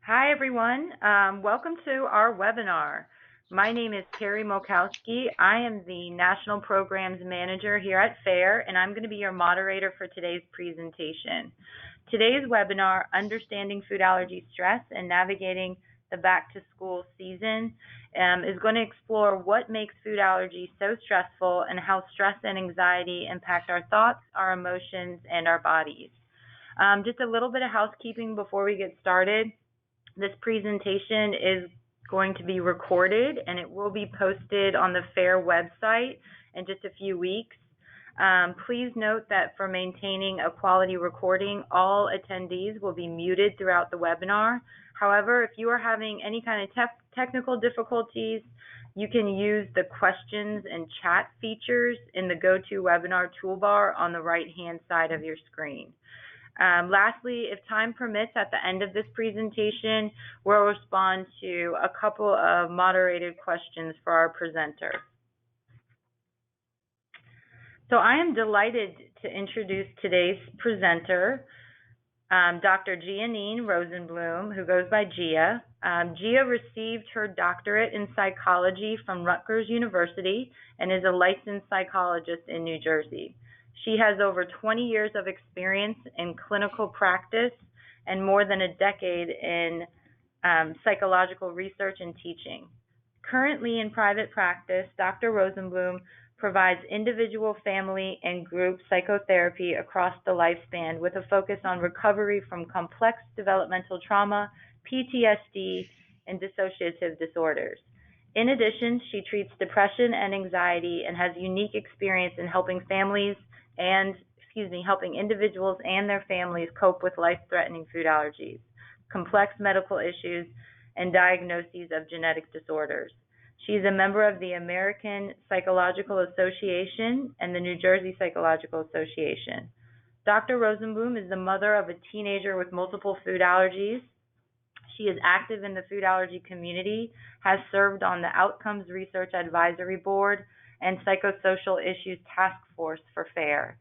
Hi, everyone. Welcome to our webinar. My name is Carrie Mokowski. I am the National Programs Manager here at FAIR, and I'm going to be your moderator for today's presentation. Today's webinar, Understanding Food Allergy Stress and Navigating the Back-to-School Season, is going to explore what makes food allergy so stressful and how stress and anxiety impact our thoughts, our emotions, and our bodies. Just a little bit of housekeeping before we get started. This presentation is going to be recorded and it will be posted on the FAIR website in just a few weeks. Please note that for maintaining a quality recording, all attendees will be muted throughout the webinar. However, if you are having any kind of technical difficulties, you can use the questions and chat features in the GoToWebinar toolbar on the right-hand side of your screen. Lastly, if time permits, at the end of this presentation, we'll respond to a couple of moderated questions for our presenter. So I am delighted to introduce today's presenter, Dr. Gianine Rosenblum, who goes by Gia. Gia received her doctorate in psychology from Rutgers University and is a licensed psychologist in New Jersey. She has over 20 years of experience in clinical practice and more than a decade in psychological research and teaching. Currently in private practice, Dr. Rosenblum provides individual, family, and group psychotherapy across the lifespan with a focus on recovery from complex developmental trauma, PTSD, and dissociative disorders. In addition, she treats depression and anxiety and has unique experience in helping helping individuals and their families cope with life-threatening food allergies, complex medical issues, and diagnoses of genetic disorders. She is a member of the American Psychological Association and the New Jersey Psychological Association. Dr. Rosenblum is the mother of a teenager with multiple food allergies. She is active in the food allergy community, has served on the Outcomes Research Advisory Board and Psychosocial Issues Task Force for FAIR,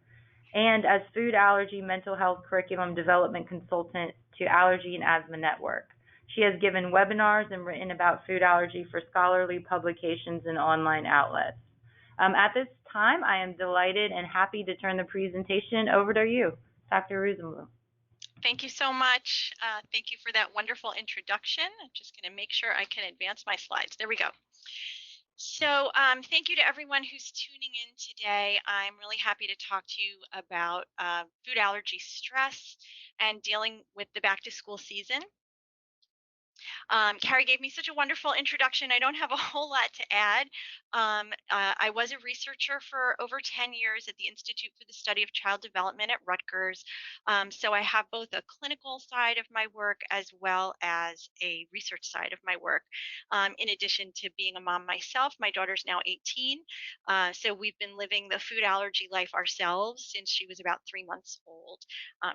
and as food allergy mental health curriculum development consultant to Allergy and Asthma Network. She has given webinars and written about food allergy for scholarly publications and online outlets. At this time, I am delighted and happy to turn the presentation over to you, Dr. Rosenblum. Thank you so much. Thank you for that wonderful introduction. I'm just going to make sure I can advance my slides. There we go. So thank you to everyone who's tuning in today. I'm really happy to talk to you about food allergy stress and dealing with the back to school season. Carrie gave me such a wonderful introduction. I don't have a whole lot to add. I was a researcher for over 10 years at the Institute for the Study of Child Development at Rutgers. So I have both a clinical side of my work as well as a research side of my work. In addition to being a mom myself, my daughter's now 18. So we've been living the food allergy life ourselves since she was about 3 months old.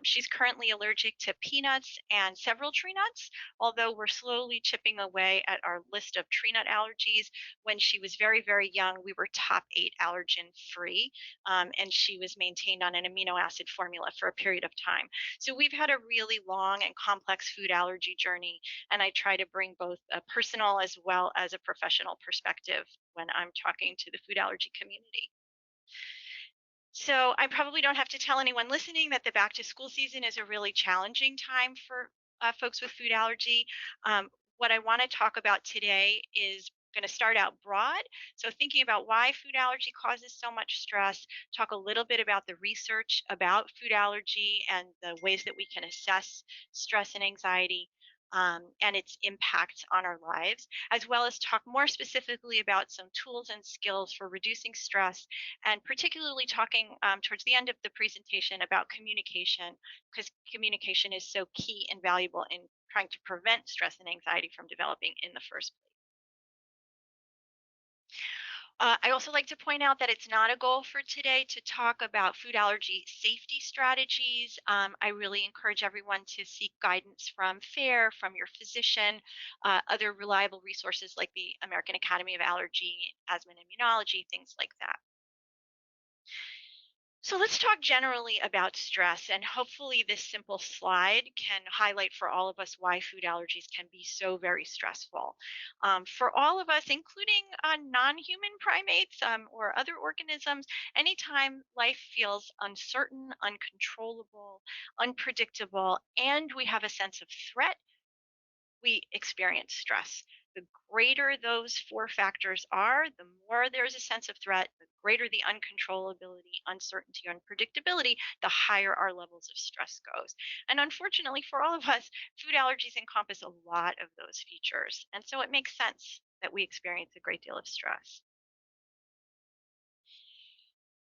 She's currently allergic to peanuts and several tree nuts, although we're slowly chipping away at our list of tree nut allergies. When she was very, very young, we were top 8 allergen free, and she was maintained on an amino acid formula for a period of time. So we've had a really long and complex food allergy journey, and I try to bring both a personal as well as a professional perspective when I'm talking to the food allergy community. So I probably don't have to tell anyone listening that the back to school season is a really challenging time for folks with food allergy. What I want to talk about today is going to start out broad. So thinking about why food allergy causes so much stress, talk a little bit about the research about food allergy and the ways that we can assess stress and anxiety. And its impact on our lives, as well as talk more specifically about some tools and skills for reducing stress, and particularly talking towards the end of the presentation about communication, because communication is so key and valuable in trying to prevent stress and anxiety from developing in the first place. I also like to point out that it's not a goal for today to talk about food allergy safety strategies. I really encourage everyone to seek guidance from FAIR, from your physician, other reliable resources like the American Academy of Allergy, Asthma and Immunology, things like that. So let's talk generally about stress, and hopefully, this simple slide can highlight for all of us why food allergies can be so very stressful. For all of us, including non human primates or other organisms, anytime life feels uncertain, uncontrollable, unpredictable, and we have a sense of threat, we experience stress. The greater those four factors are, the more there's a sense of threat, the greater the uncontrollability, uncertainty, unpredictability, the higher our levels of stress goes. And unfortunately for all of us, food allergies encompass a lot of those features. And so it makes sense that we experience a great deal of stress.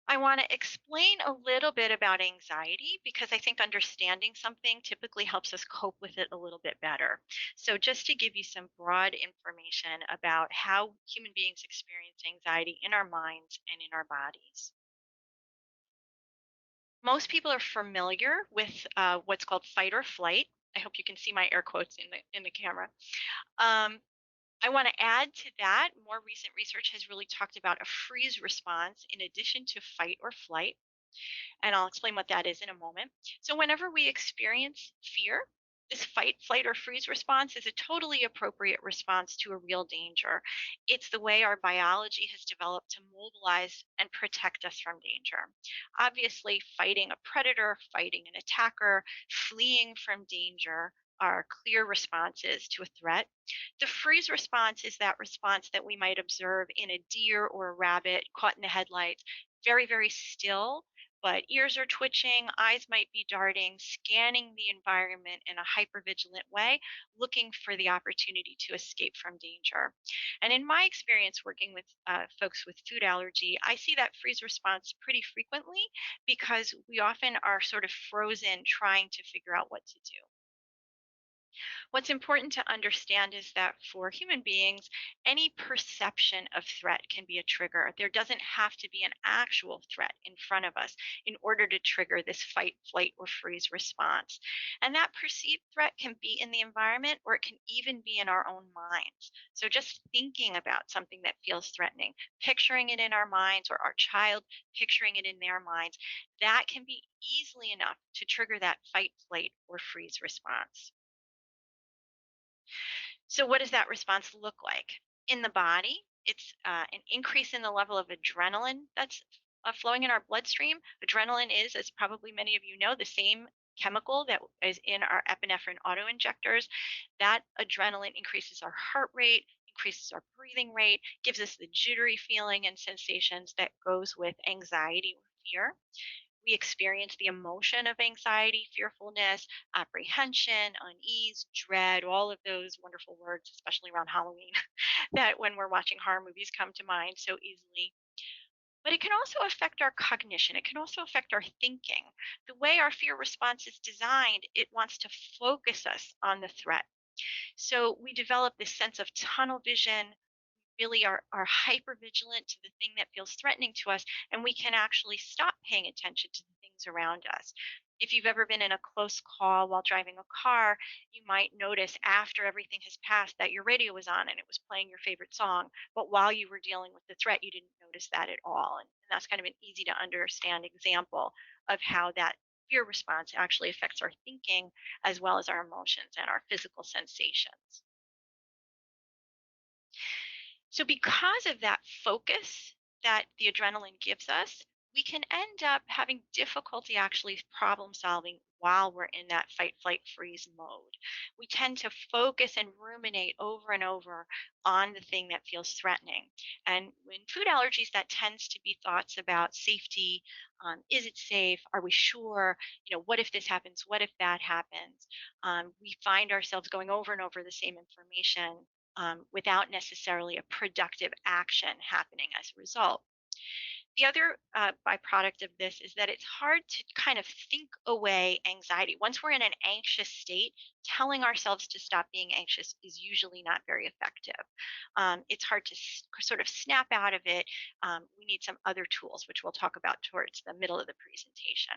I want to explain a little bit about anxiety because I think understanding something typically helps us cope with it a little bit better. So, just to give you some broad information about how human beings experience anxiety in our minds and in our bodies. Most people are familiar with what's called fight or flight. I hope you can see my air quotes in the camera. Um, I want to add to that, more recent research has really talked about a freeze response in addition to fight or flight. And I'll explain what that is in a moment. So, whenever we experience fear, this fight, flight, or freeze response is a totally appropriate response to a real danger. It's the way our biology has developed to mobilize and protect us from danger. Obviously, fighting a predator, fighting an attacker, fleeing from danger are clear responses to a threat. The freeze response is that response that we might observe in a deer or a rabbit caught in the headlights, very, very still, but ears are twitching, eyes might be darting, scanning the environment in a hypervigilant way, looking for the opportunity to escape from danger. And in my experience working with folks with food allergy, I see that freeze response pretty frequently because we often are sort of frozen trying to figure out what to do. What's important to understand is that for human beings, any perception of threat can be a trigger. There doesn't have to be an actual threat in front of us in order to trigger this fight, flight, or freeze response. And that perceived threat can be in the environment or it can even be in our own minds. So just thinking about something that feels threatening, picturing it in our minds, or our child picturing it in their minds, that can be easily enough to trigger that fight, flight, or freeze response. So, what does that response look like? In the body, it's an increase in the level of adrenaline that's flowing in our bloodstream. Adrenaline is, as probably many of you know, the same chemical that is in our epinephrine autoinjectors. That adrenaline increases our heart rate, increases our breathing rate, gives us the jittery feeling and sensations that goes with anxiety or fear. We experience the emotion of anxiety, fearfulness, apprehension, unease, dread, all of those wonderful words, especially around Halloween, that when we're watching horror movies come to mind so easily. But it can also affect our cognition. It can also affect our thinking. The way our fear response is designed, it wants to focus us on the threat. So we develop this sense of tunnel vision, really are hyper vigilant to the thing that feels threatening to us, and we can actually stop paying attention to the things around us. If you've ever been in a close call while driving a car, you might notice after everything has passed that your radio was on and it was playing your favorite song. But while you were dealing with the threat, you didn't notice that at all. And that's kind of an easy to understand example of how that fear response actually affects our thinking as well as our emotions and our physical sensations. So, because of that focus that the adrenaline gives us, we can end up having difficulty actually problem solving while we're in that fight, flight, freeze mode. We tend to focus and ruminate over and over on the thing that feels threatening. And when food allergies, that tends to be thoughts about safety. Is it safe? Are we sure? What if this happens? What if that happens? We find ourselves going over and over the same information without necessarily a productive action happening as a result. The other byproduct of this is that it's hard to kind of think away anxiety. Once we're in an anxious state, telling ourselves to stop being anxious is usually not very effective. It's hard to sort of snap out of it. We need some other tools, which we'll talk about towards the middle of the presentation.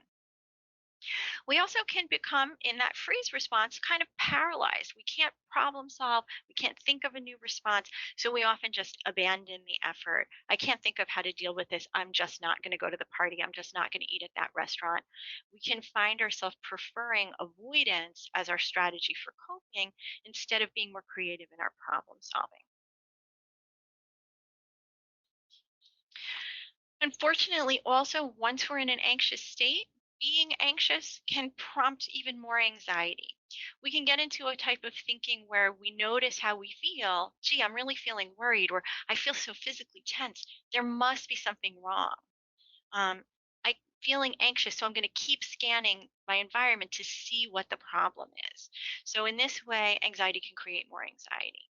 We also can become, in that freeze response, kind of paralyzed. We can't problem solve. We can't think of a new response. So we often just abandon the effort. I can't think of how to deal with this. I'm just not going to go to the party. I'm just not going to eat at that restaurant. We can find ourselves preferring avoidance as our strategy for coping instead of being more creative in our problem solving. Unfortunately, also, once we're in an anxious state, being anxious can prompt even more anxiety. We can get into a type of thinking where we notice how we feel. Gee, I'm really feeling worried, or I feel so physically tense. There must be something wrong. I feeling anxious, so I'm going to keep scanning my environment to see what the problem is. So in this way, anxiety can create more anxiety.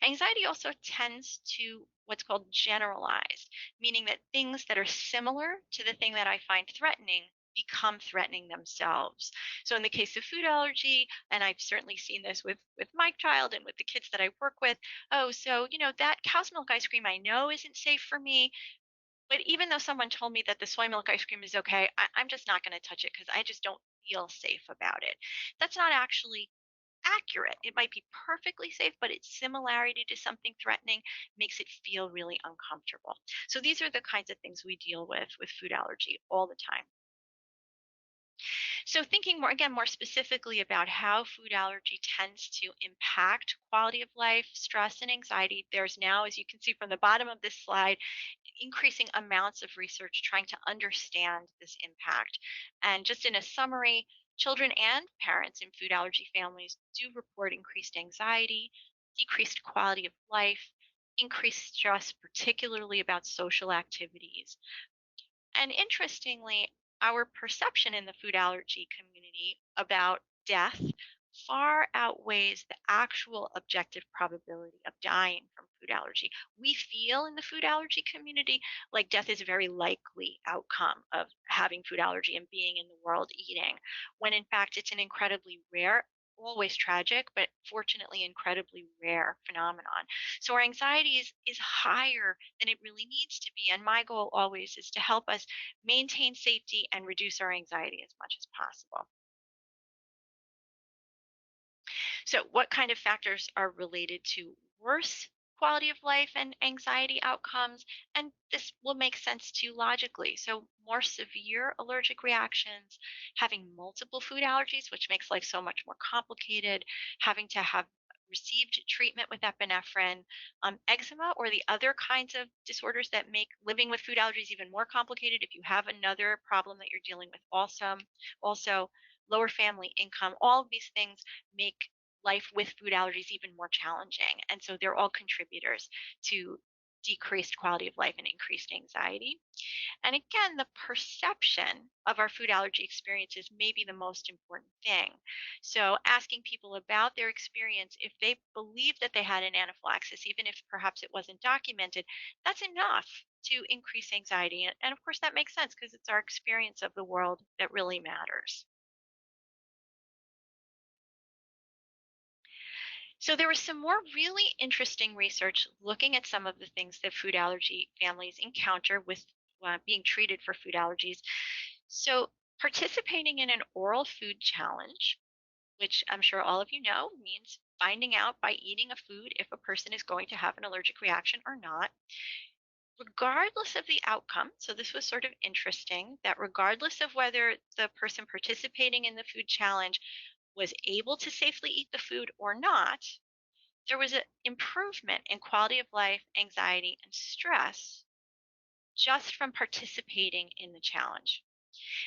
Anxiety also tends to what's called generalize, meaning that things that are similar to the thing that I find threatening become threatening themselves. So in the case of food allergy, and I've certainly seen this with my child and with the kids that I work with, oh, so that cow's milk ice cream I know isn't safe for me, but even though someone told me that the soy milk ice cream is okay, I'm just not going to touch it because I just don't feel safe about it. That's not actually accurate. It might be perfectly safe, but its similarity to something threatening makes it feel really uncomfortable. So these are the kinds of things we deal with food allergy all the time. So thinking more again more specifically about how food allergy tends to impact quality of life, stress and anxiety, there's now, as you can see from the bottom of this slide, increasing amounts of research trying to understand this impact. And just in a summary, children and parents in food allergy families do report increased anxiety, decreased quality of life, increased stress, particularly about social activities. And interestingly, our perception in the food allergy community about death far outweighs the actual objective probability of dying from food allergy. We feel in the food allergy community like death is a very likely outcome of having food allergy and being in the world eating, when in fact it's an incredibly rare, always tragic, but fortunately incredibly rare phenomenon. So our anxiety is higher than it really needs to be. And my goal always is to help us maintain safety and reduce our anxiety as much as possible. So, what kind of factors are related to worse quality of life and anxiety outcomes? And this will make sense too logically. So, more severe allergic reactions, having multiple food allergies, which makes life so much more complicated, having to have received treatment with epinephrine, eczema, or the other kinds of disorders that make living with food allergies even more complicated. If you have another problem that you're dealing with, also lower family income, all of these things make life with food allergies even more challenging. And so they're all contributors to decreased quality of life and increased anxiety. And again, the perception of our food allergy experiences may be the most important thing. So asking people about their experience, if they believe that they had an anaphylaxis, even if perhaps it wasn't documented, that's enough to increase anxiety. And of course, that makes sense because it's our experience of the world that really matters. So there was some more really interesting research looking at some of the things that food allergy families encounter with being treated for food allergies. So participating in an oral food challenge, which I'm sure all of you know means finding out by eating a food if a person is going to have an allergic reaction or not, regardless of the outcome. So this was sort of interesting that regardless of whether the person participating in the food challenge was able to safely eat the food or not, there was an improvement in quality of life, anxiety, and stress just from participating in the challenge.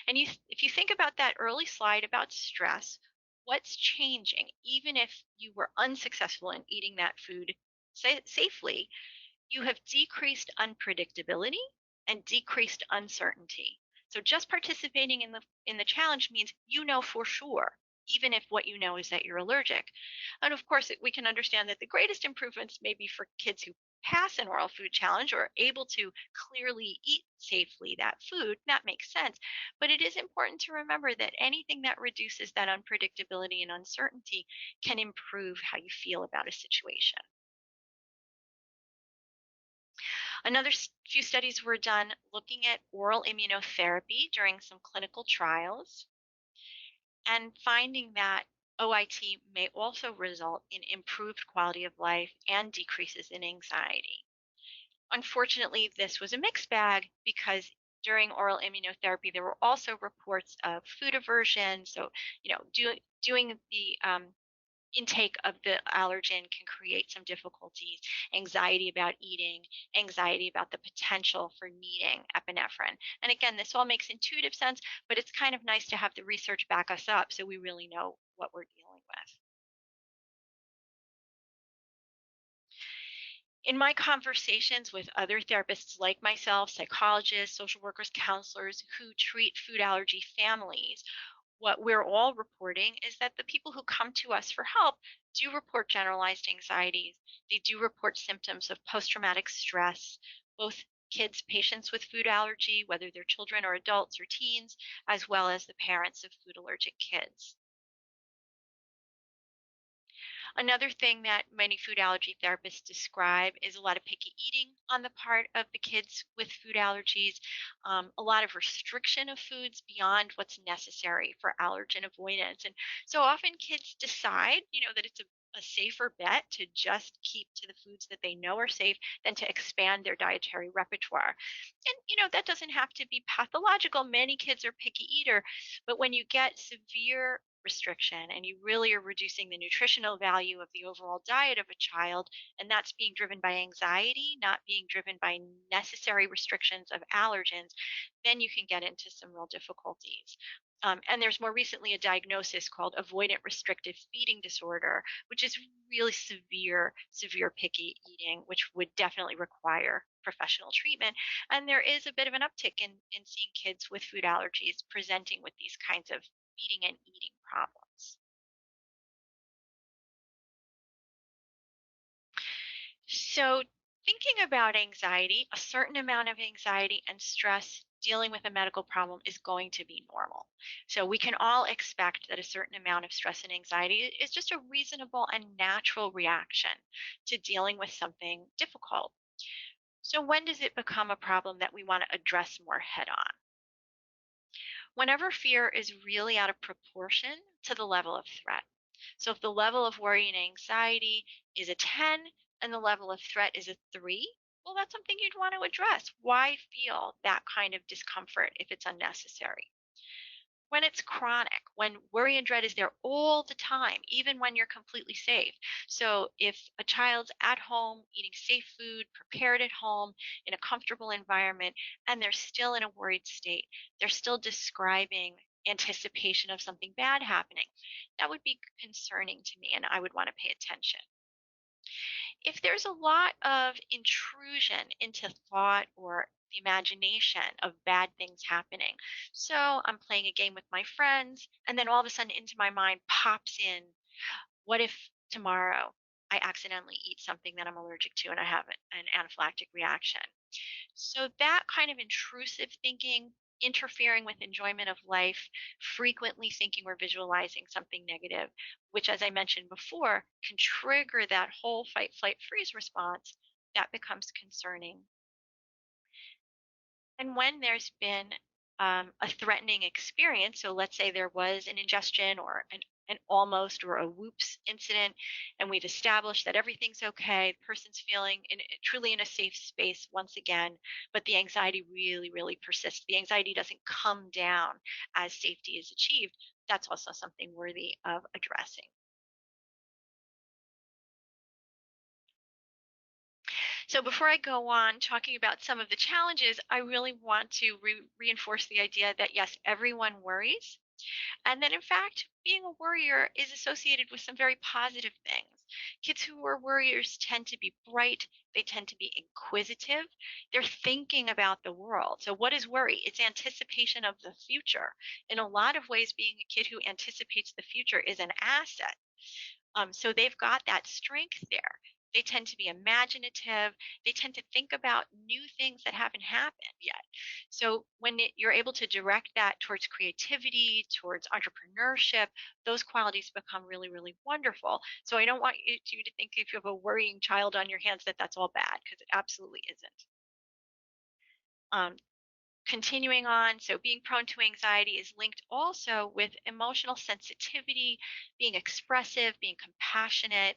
And if you think about that early slide about stress, what's changing? Even if you were unsuccessful in eating that food safely, you have decreased unpredictability and decreased uncertainty. So just participating in the challenge means you know for sure, even if what you know is that you're allergic. And of course, we can understand that the greatest improvements may be for kids who pass an oral food challenge or are able to clearly eat safely that food. That makes sense. But it is important to remember that anything that reduces that unpredictability and uncertainty can improve how you feel about a situation. Another few studies were done looking at oral immunotherapy during some clinical trials and finding that OIT may also result in improved quality of life and decreases in anxiety. Unfortunately, this was a mixed bag because during oral immunotherapy, there were also reports of food aversion. So, doing the intake of the allergen can create some difficulties, anxiety about eating, anxiety about the potential for needing epinephrine. And again, this all makes intuitive sense, but it's kind of nice to have the research back us up so we really know what we're dealing with. In my conversations with other therapists like myself, psychologists, social workers, counselors who treat food allergy families, what we're all reporting is that the people who come to us for help do report generalized anxieties. They do report symptoms of post traumatic stress, both kids, patients with food allergy, whether they're children or adults or teens, as well as the parents of food allergic kids. Another thing that many food allergy therapists describe is a lot of picky eating on the part of the kids with food allergies, a lot of restriction of foods beyond what's necessary for allergen avoidance. And so often kids decide, that it's a safer bet to just keep to the foods that they know are safe than to expand their dietary repertoire. And, that doesn't have to be pathological. Many kids are picky eater, but when you get severe restriction and you really are reducing the nutritional value of the overall diet of a child, and that's being driven by anxiety, not being driven by necessary restrictions of allergens, then you can get into some real difficulties. And there's more recently a diagnosis called avoidant restrictive feeding disorder, which is really severe picky eating, which would definitely require professional treatment. And there is a bit of an uptick in seeing kids with food allergies presenting with these kinds of feeding and eating problems. So, thinking about anxiety, a certain amount of anxiety and stress dealing with a medical problem is going to be normal. So, we can all expect that a certain amount of stress and anxiety is just a reasonable and natural reaction to dealing with something difficult. So, when does it become a problem that we want to address more head on? Whenever fear is really out of proportion to the level of threat. So if the level of worry and anxiety is a 10 and the level of threat is a 3, well, that's something you'd want to address. Why feel that kind of discomfort if it's unnecessary? When it's chronic, when worry and dread is there all the time, even when you're completely safe. So, if a child's at home eating safe food, prepared at home in a comfortable environment, and they're still in a worried state, they're still describing anticipation of something bad happening, that would be concerning to me, and I would want to pay attention. If there's a lot of intrusion into thought or the imagination of bad things happening. So I'm playing a game with my friends, and then all of a sudden into my mind pops in, what if tomorrow I accidentally eat something that I'm allergic to and I have an anaphylactic reaction? So that kind of intrusive thinking, interfering with enjoyment of life, frequently thinking or visualizing something negative, which, as I mentioned before, can trigger that whole fight, flight, freeze response, that becomes concerning. And when there's been a threatening experience, so let's say there was an ingestion or an almost or a whoops incident, and we've established that everything's okay, the person's feeling truly in a safe space once again, but the anxiety really, really persists. The anxiety doesn't come down as safety is achieved. That's also something worthy of addressing. So before I go on talking about some of the challenges, I really want to reinforce the idea that yes, everyone worries. And that in fact, being a worrier is associated with some very positive things. Kids who are worriers tend to be bright, they tend to be inquisitive, they're thinking about the world. So, what is worry? It's anticipation of the future. In a lot of ways, being a kid who anticipates the future is an asset. So they've got that strength there. They tend to be imaginative. They tend to think about new things that haven't happened yet. So when you're able to direct that towards creativity, towards entrepreneurship, those qualities become really, really wonderful. So I don't want you to think if you have a worrying child on your hands that that's all bad, because it absolutely isn't. Um, Continuing on, so being prone to anxiety is linked also with emotional sensitivity, being expressive, being compassionate.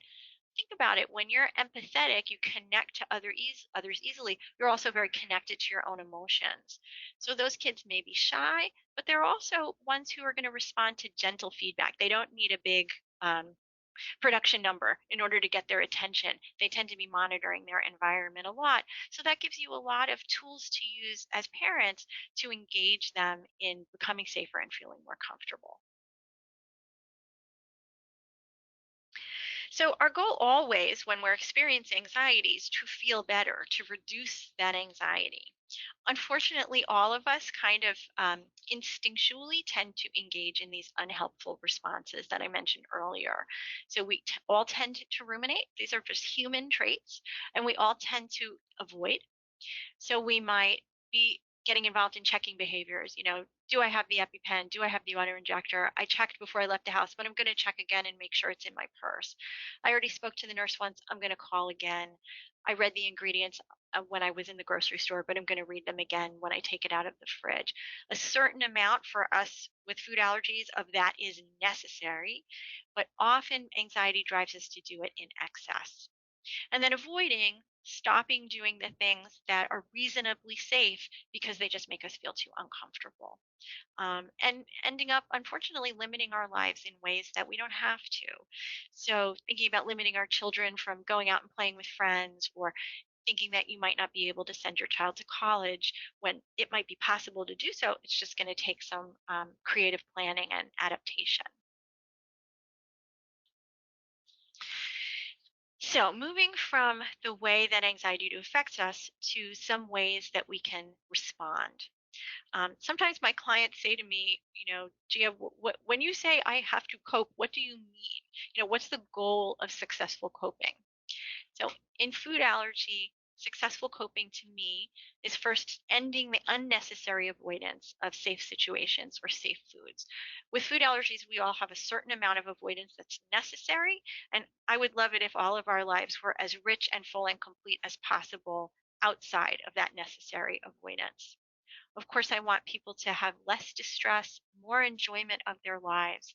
Think about it. When you're empathetic, you connect to others easily. You're also very connected to your own emotions. So those kids may be shy, but they're also ones who are going to respond to gentle feedback. They don't need a big production number in order to get their attention. They tend to be monitoring their environment a lot. So that gives you a lot of tools to use as parents to engage them in becoming safer and feeling more comfortable. So, our goal always when we're experiencing anxiety is to feel better, to reduce that anxiety. Unfortunately, all of us kind of instinctually tend to engage in these unhelpful responses that I mentioned earlier. So, we all tend to ruminate. These are just human traits, and we all tend to avoid. So we might be getting involved in checking behaviors. Do I have the EpiPen? Do I have the auto injector? I checked before I left the house, but I'm going to check again and make sure it's in my purse. I already spoke to the nurse once. I'm going to call again. I read the ingredients when I was in the grocery store, but I'm going to read them again when I take it out of the fridge. A certain amount for us with food allergies of that is necessary, but often anxiety drives us to do it in excess. And then avoiding, stopping doing the things that are reasonably safe because they just make us feel too uncomfortable. And ending up, unfortunately, limiting our lives in ways that we don't have to. So, thinking about limiting our children from going out and playing with friends, or thinking that you might not be able to send your child to college when it might be possible to do so, it's just going to take some creative planning and adaptation. So, moving from the way that anxiety affects us to some ways that we can respond. Sometimes my clients say to me, Gia, when you say I have to cope, what do you mean? What's the goal of successful coping? So, in food allergy, successful coping to me is first ending the unnecessary avoidance of safe situations or safe foods. With food allergies, we all have a certain amount of avoidance that's necessary. And I would love it if all of our lives were as rich and full and complete as possible outside of that necessary avoidance. Of course, I want people to have less distress, more enjoyment of their lives.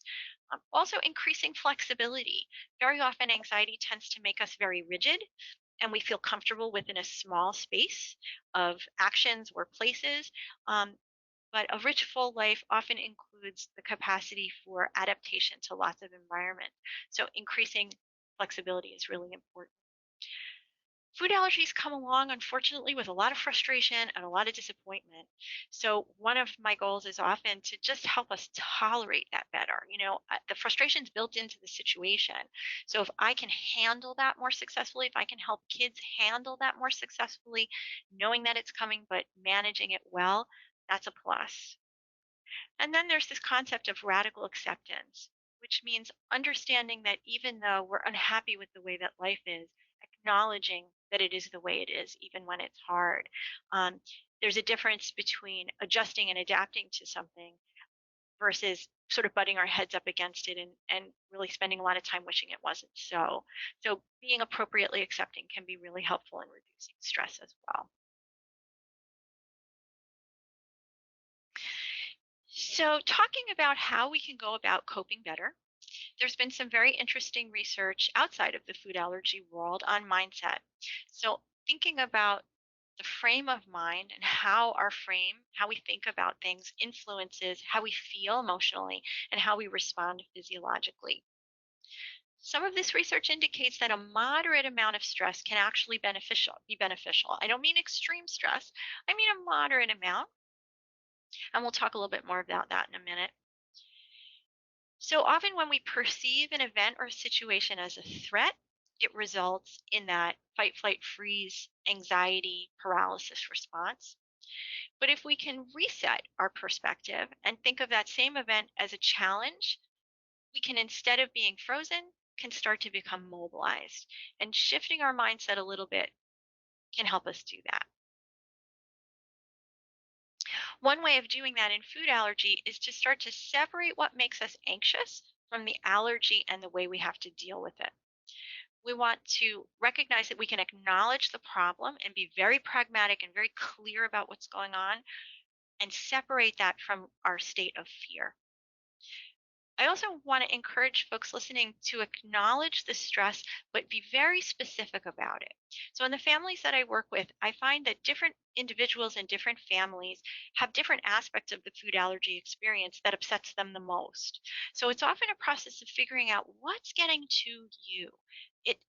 Also, increasing flexibility. Very often, anxiety tends to make us very rigid, and we feel comfortable within a small space of actions or places. Um, but a rich, full life often includes the capacity for adaptation to lots of environment. So, increasing flexibility is really important. Food allergies come along, unfortunately, with a lot of frustration and a lot of disappointment. So, one of my goals is often to just help us tolerate that better. The frustration's built into the situation. So, if I can handle that more successfully, if I can help kids handle that more successfully, knowing that it's coming, but managing it well, that's a plus. And then there's this concept of radical acceptance, which means understanding that even though we're unhappy with the way that life is, acknowledging that it is the way it is, even when it's hard. Um, there's a difference between adjusting and adapting to something versus sort of butting our heads up against it and really spending a lot of time wishing it wasn't so. So being appropriately accepting can be really helpful in reducing stress as well. So, talking about how we can go about coping better, there's been some very interesting research outside of the food allergy world on mindset. So, thinking about the frame of mind and how we think about things influences how we feel emotionally and how we respond physiologically. Some of this research indicates that a moderate amount of stress can actually be beneficial. I don't mean extreme stress. I mean a moderate amount, and we'll talk a little bit more about that in a minute. So often, when we perceive an event or a situation as a threat, it results in that fight, flight, freeze, anxiety, paralysis response. But if we can reset our perspective and think of that same event as a challenge, we can, instead of being frozen, can start to become mobilized. And shifting our mindset a little bit can help us do that. One way of doing that in food allergy is to start to separate what makes us anxious from the allergy and the way we have to deal with it. We want to recognize that we can acknowledge the problem and be very pragmatic and very clear about what's going on and separate that from our state of fear. I also want to encourage folks listening to acknowledge the stress, but be very specific about it. So, in the families that I work with, I find that different individuals and different families have different aspects of the food allergy experience that upsets them the most. So, it's often a process of figuring out what's getting to you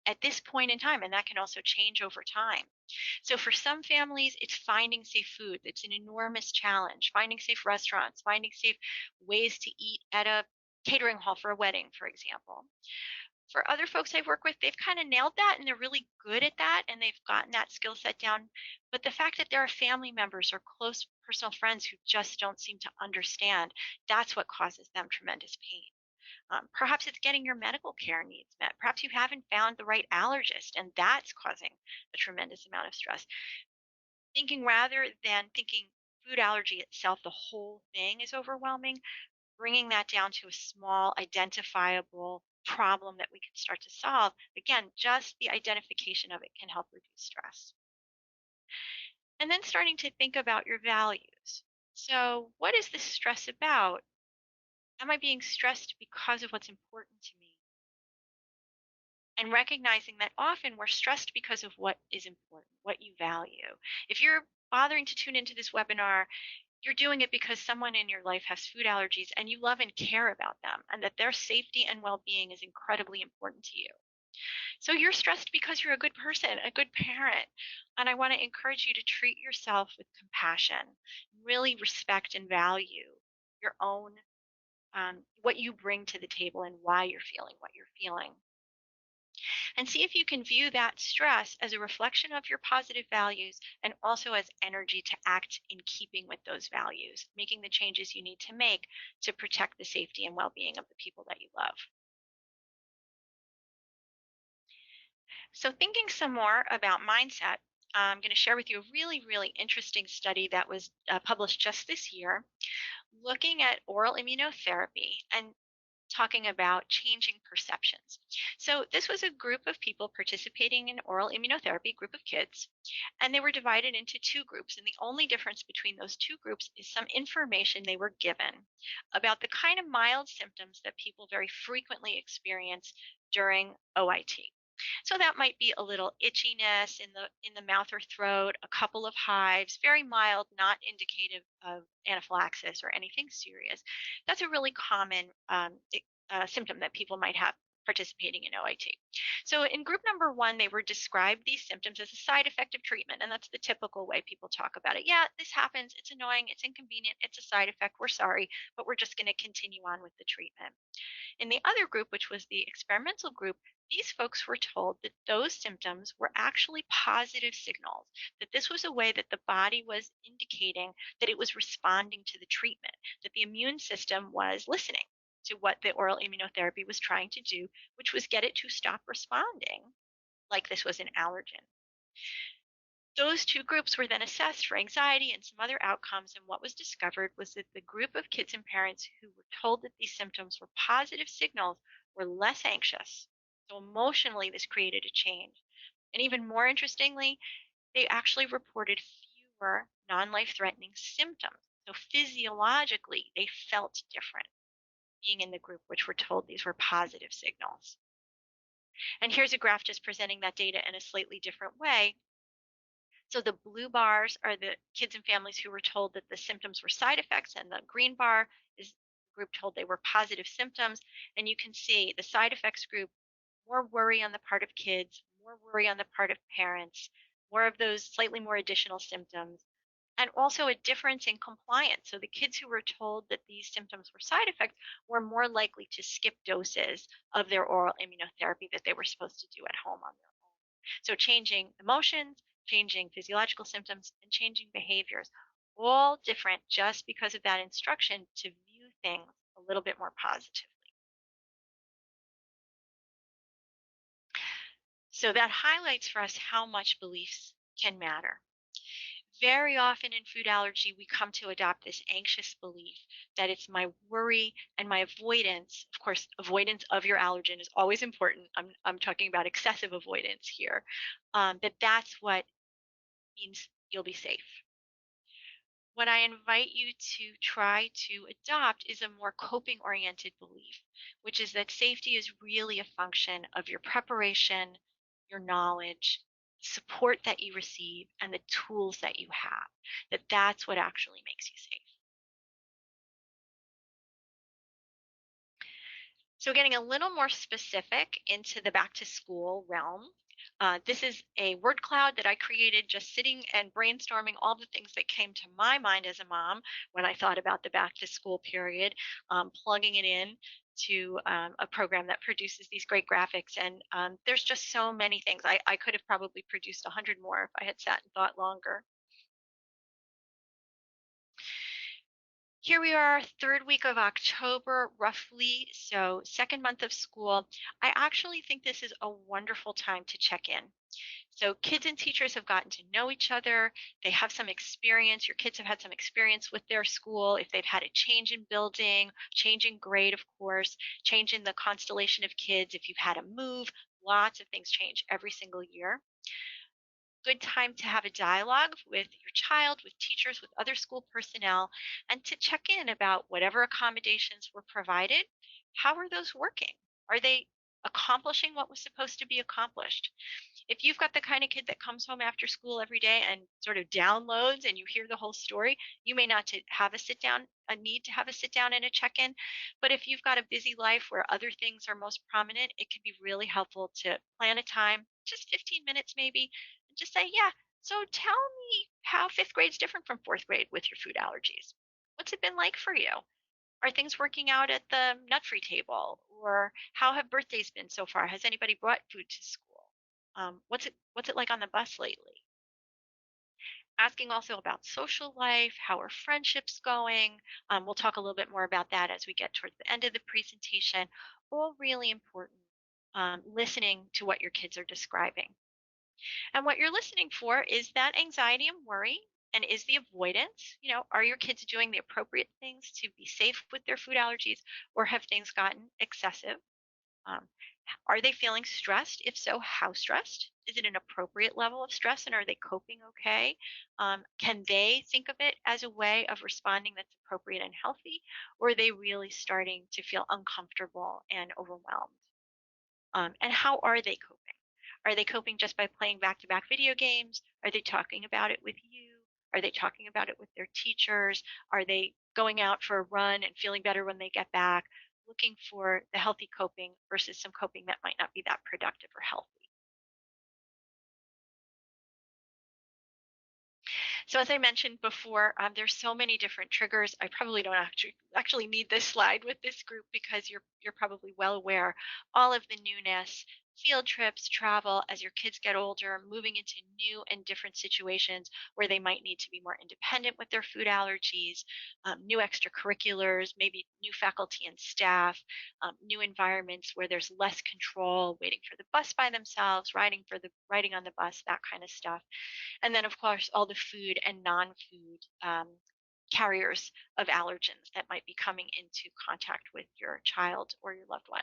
at this point in time, and that can also change over time. So for some families, it's finding safe food. It's an enormous challenge. Finding safe restaurants, finding safe ways to eat at a catering hall for a wedding, for example. For other folks I work with, they've kind of nailed that and they're really good at that and they've gotten that skill set down. But the fact that there are family members or close personal friends who just don't seem to understand, that's what causes them tremendous pain. Perhaps it's getting your medical care needs met. Perhaps you haven't found the right allergist, and that's causing a tremendous amount of stress. Thinking rather than thinking food allergy itself, the whole thing is overwhelming, bringing that down to a small, identifiable problem that we can start to solve. Again, just the identification of it can help reduce stress. And then starting to think about your values. So, what is this stress about? Am I being stressed because of what's important to me? And recognizing that often we're stressed because of what is important, what you value. If you're bothering to tune into this webinar, you're doing it because someone in your life has food allergies and you love and care about them, and that their safety and well being is incredibly important to you. So you're stressed because you're a good person, a good parent. And I want to encourage you to treat yourself with compassion, really respect and value your own, what you bring to the table and why you're feeling what you're feeling, and see if you can view that stress as a reflection of your positive values and also as energy to act in keeping with those values, making the changes you need to make to protect the safety and well being of the people that you love. So, thinking some more about mindset, I'm going to share with you a really, really interesting study that was published just this year looking at oral immunotherapy and talking about changing perceptions. So, this was a group of people participating in oral immunotherapy, group of kids, and they were divided into two groups. And the only difference between those two groups is some information they were given about the kind of mild symptoms that people very frequently experience during OIT. So that might be a little itchiness in the mouth or throat, a couple of hives, very mild, not indicative of anaphylaxis or anything serious. That's a really common symptom that people might have participating in OIT. So in group number one, they were described these symptoms as a side effect of treatment, and that's the typical way people talk about it. Yeah, this happens. It's annoying. It's inconvenient. It's a side effect. We're sorry, but we're just going to continue on with the treatment. In the other group, which was the experimental group, these folks were told that those symptoms were actually positive signals, that this was a way that the body was indicating that it was responding to the treatment, that the immune system was listening to what the oral immunotherapy was trying to do, which was get it to stop responding like this was an allergen. Those two groups were then assessed for anxiety and some other outcomes, and what was discovered was that the group of kids and parents who were told that these symptoms were positive signals were less anxious. So emotionally, this created a change. And even more interestingly, they actually reported fewer non-life threatening symptoms. So physiologically, they felt different being in the group which were told these were positive signals. And here's a graph just presenting that data in a slightly different way. So the blue bars are the kids and families who were told that the symptoms were side effects, and the green bar is the group told they were positive symptoms. And you can see the side effects group, more worry on the part of kids, more worry on the part of parents, more of those slightly more additional symptoms, and also a difference in compliance. So the kids who were told that these symptoms were side effects were more likely to skip doses of their oral immunotherapy that they were supposed to do at home on their own. So changing emotions, changing physiological symptoms, and changing behaviors, all different just because of that instruction to view things a little bit more positively. So that highlights for us how much beliefs can matter. Very often in food allergy, we come to adopt this anxious belief that it's my worry and my avoidance. Of course, avoidance of your allergen is always important. I'm talking about excessive avoidance here. That's what means you'll be safe. What I invite you to try to adopt is a more coping oriented belief, which is that safety is really a function of your preparation, your knowledge, the support that you receive, and the tools that you have. That's what actually makes you safe. So, getting a little more specific into the back to school realm, this is a word cloud that I created just sitting and brainstorming all the things that came to my mind as a mom when I thought about the back to school period, plugging it in to a program that produces these great graphics. And there's just so many things. I could have probably produced 100 more if I had sat and thought longer. Here we are, third week of October, roughly. So, second month of school. I actually think this is a wonderful time to check in. So, kids and teachers have gotten to know each other. They have some experience. Your kids have had some experience with their school. If they've had a change in building, change in grade, of course, change in the constellation of kids, if you've had a move, lots of things change every single year. Good time to have a dialogue with your child, with teachers, with other school personnel, and to check in about whatever accommodations were provided. How are those working? Are they accomplishing what was supposed to be accomplished? If you've got the kind of kid that comes home after school every day and sort of downloads and you hear the whole story, you may not have a sit down, a need to have a sit down and a check in. But if you've got a busy life where other things are most prominent, it can be really helpful to plan a time, just 15 minutes maybe, and just say, yeah, so tell me how fifth grade's different from fourth grade with your food allergies. What's it been like for you? Are things working out at the nut free table? Or how have birthdays been so far? Has anybody brought food to school? What's it like on the bus lately? Asking also about social life, how are friendships going? We'll talk a little bit more about that as we get towards the end of the presentation. All really important. Listening to what your kids are describing. And what you're listening for is that anxiety and worry. And is the avoidance, are your kids doing the appropriate things to be safe with their food allergies, or have things gotten excessive? Um, are they feeling stressed? If so, how stressed? Is it an appropriate level of stress, and are they coping okay? Can they think of it as a way of responding that's appropriate and healthy, or are they really starting to feel uncomfortable and overwhelmed? And how are they coping? Are they coping just by playing back to back video games? Are they talking about it with you? Are they talking about it with their teachers? Are they going out for a run and feeling better when they get back? Looking for the healthy coping versus some coping that might not be that productive or healthy. So as I mentioned before, there's so many different triggers. I probably don't actually need this slide with this group because you're probably well aware. All of the newness, field trips, travel as your kids get older, moving into new and different situations where they might need to be more independent with their food allergies, new extracurriculars, maybe new faculty and staff, new environments where there's less control, waiting for the bus by themselves, riding on the bus, that kind of stuff. And then, of course, all the food and non-food carriers of allergens that might be coming into contact with your child or your loved one.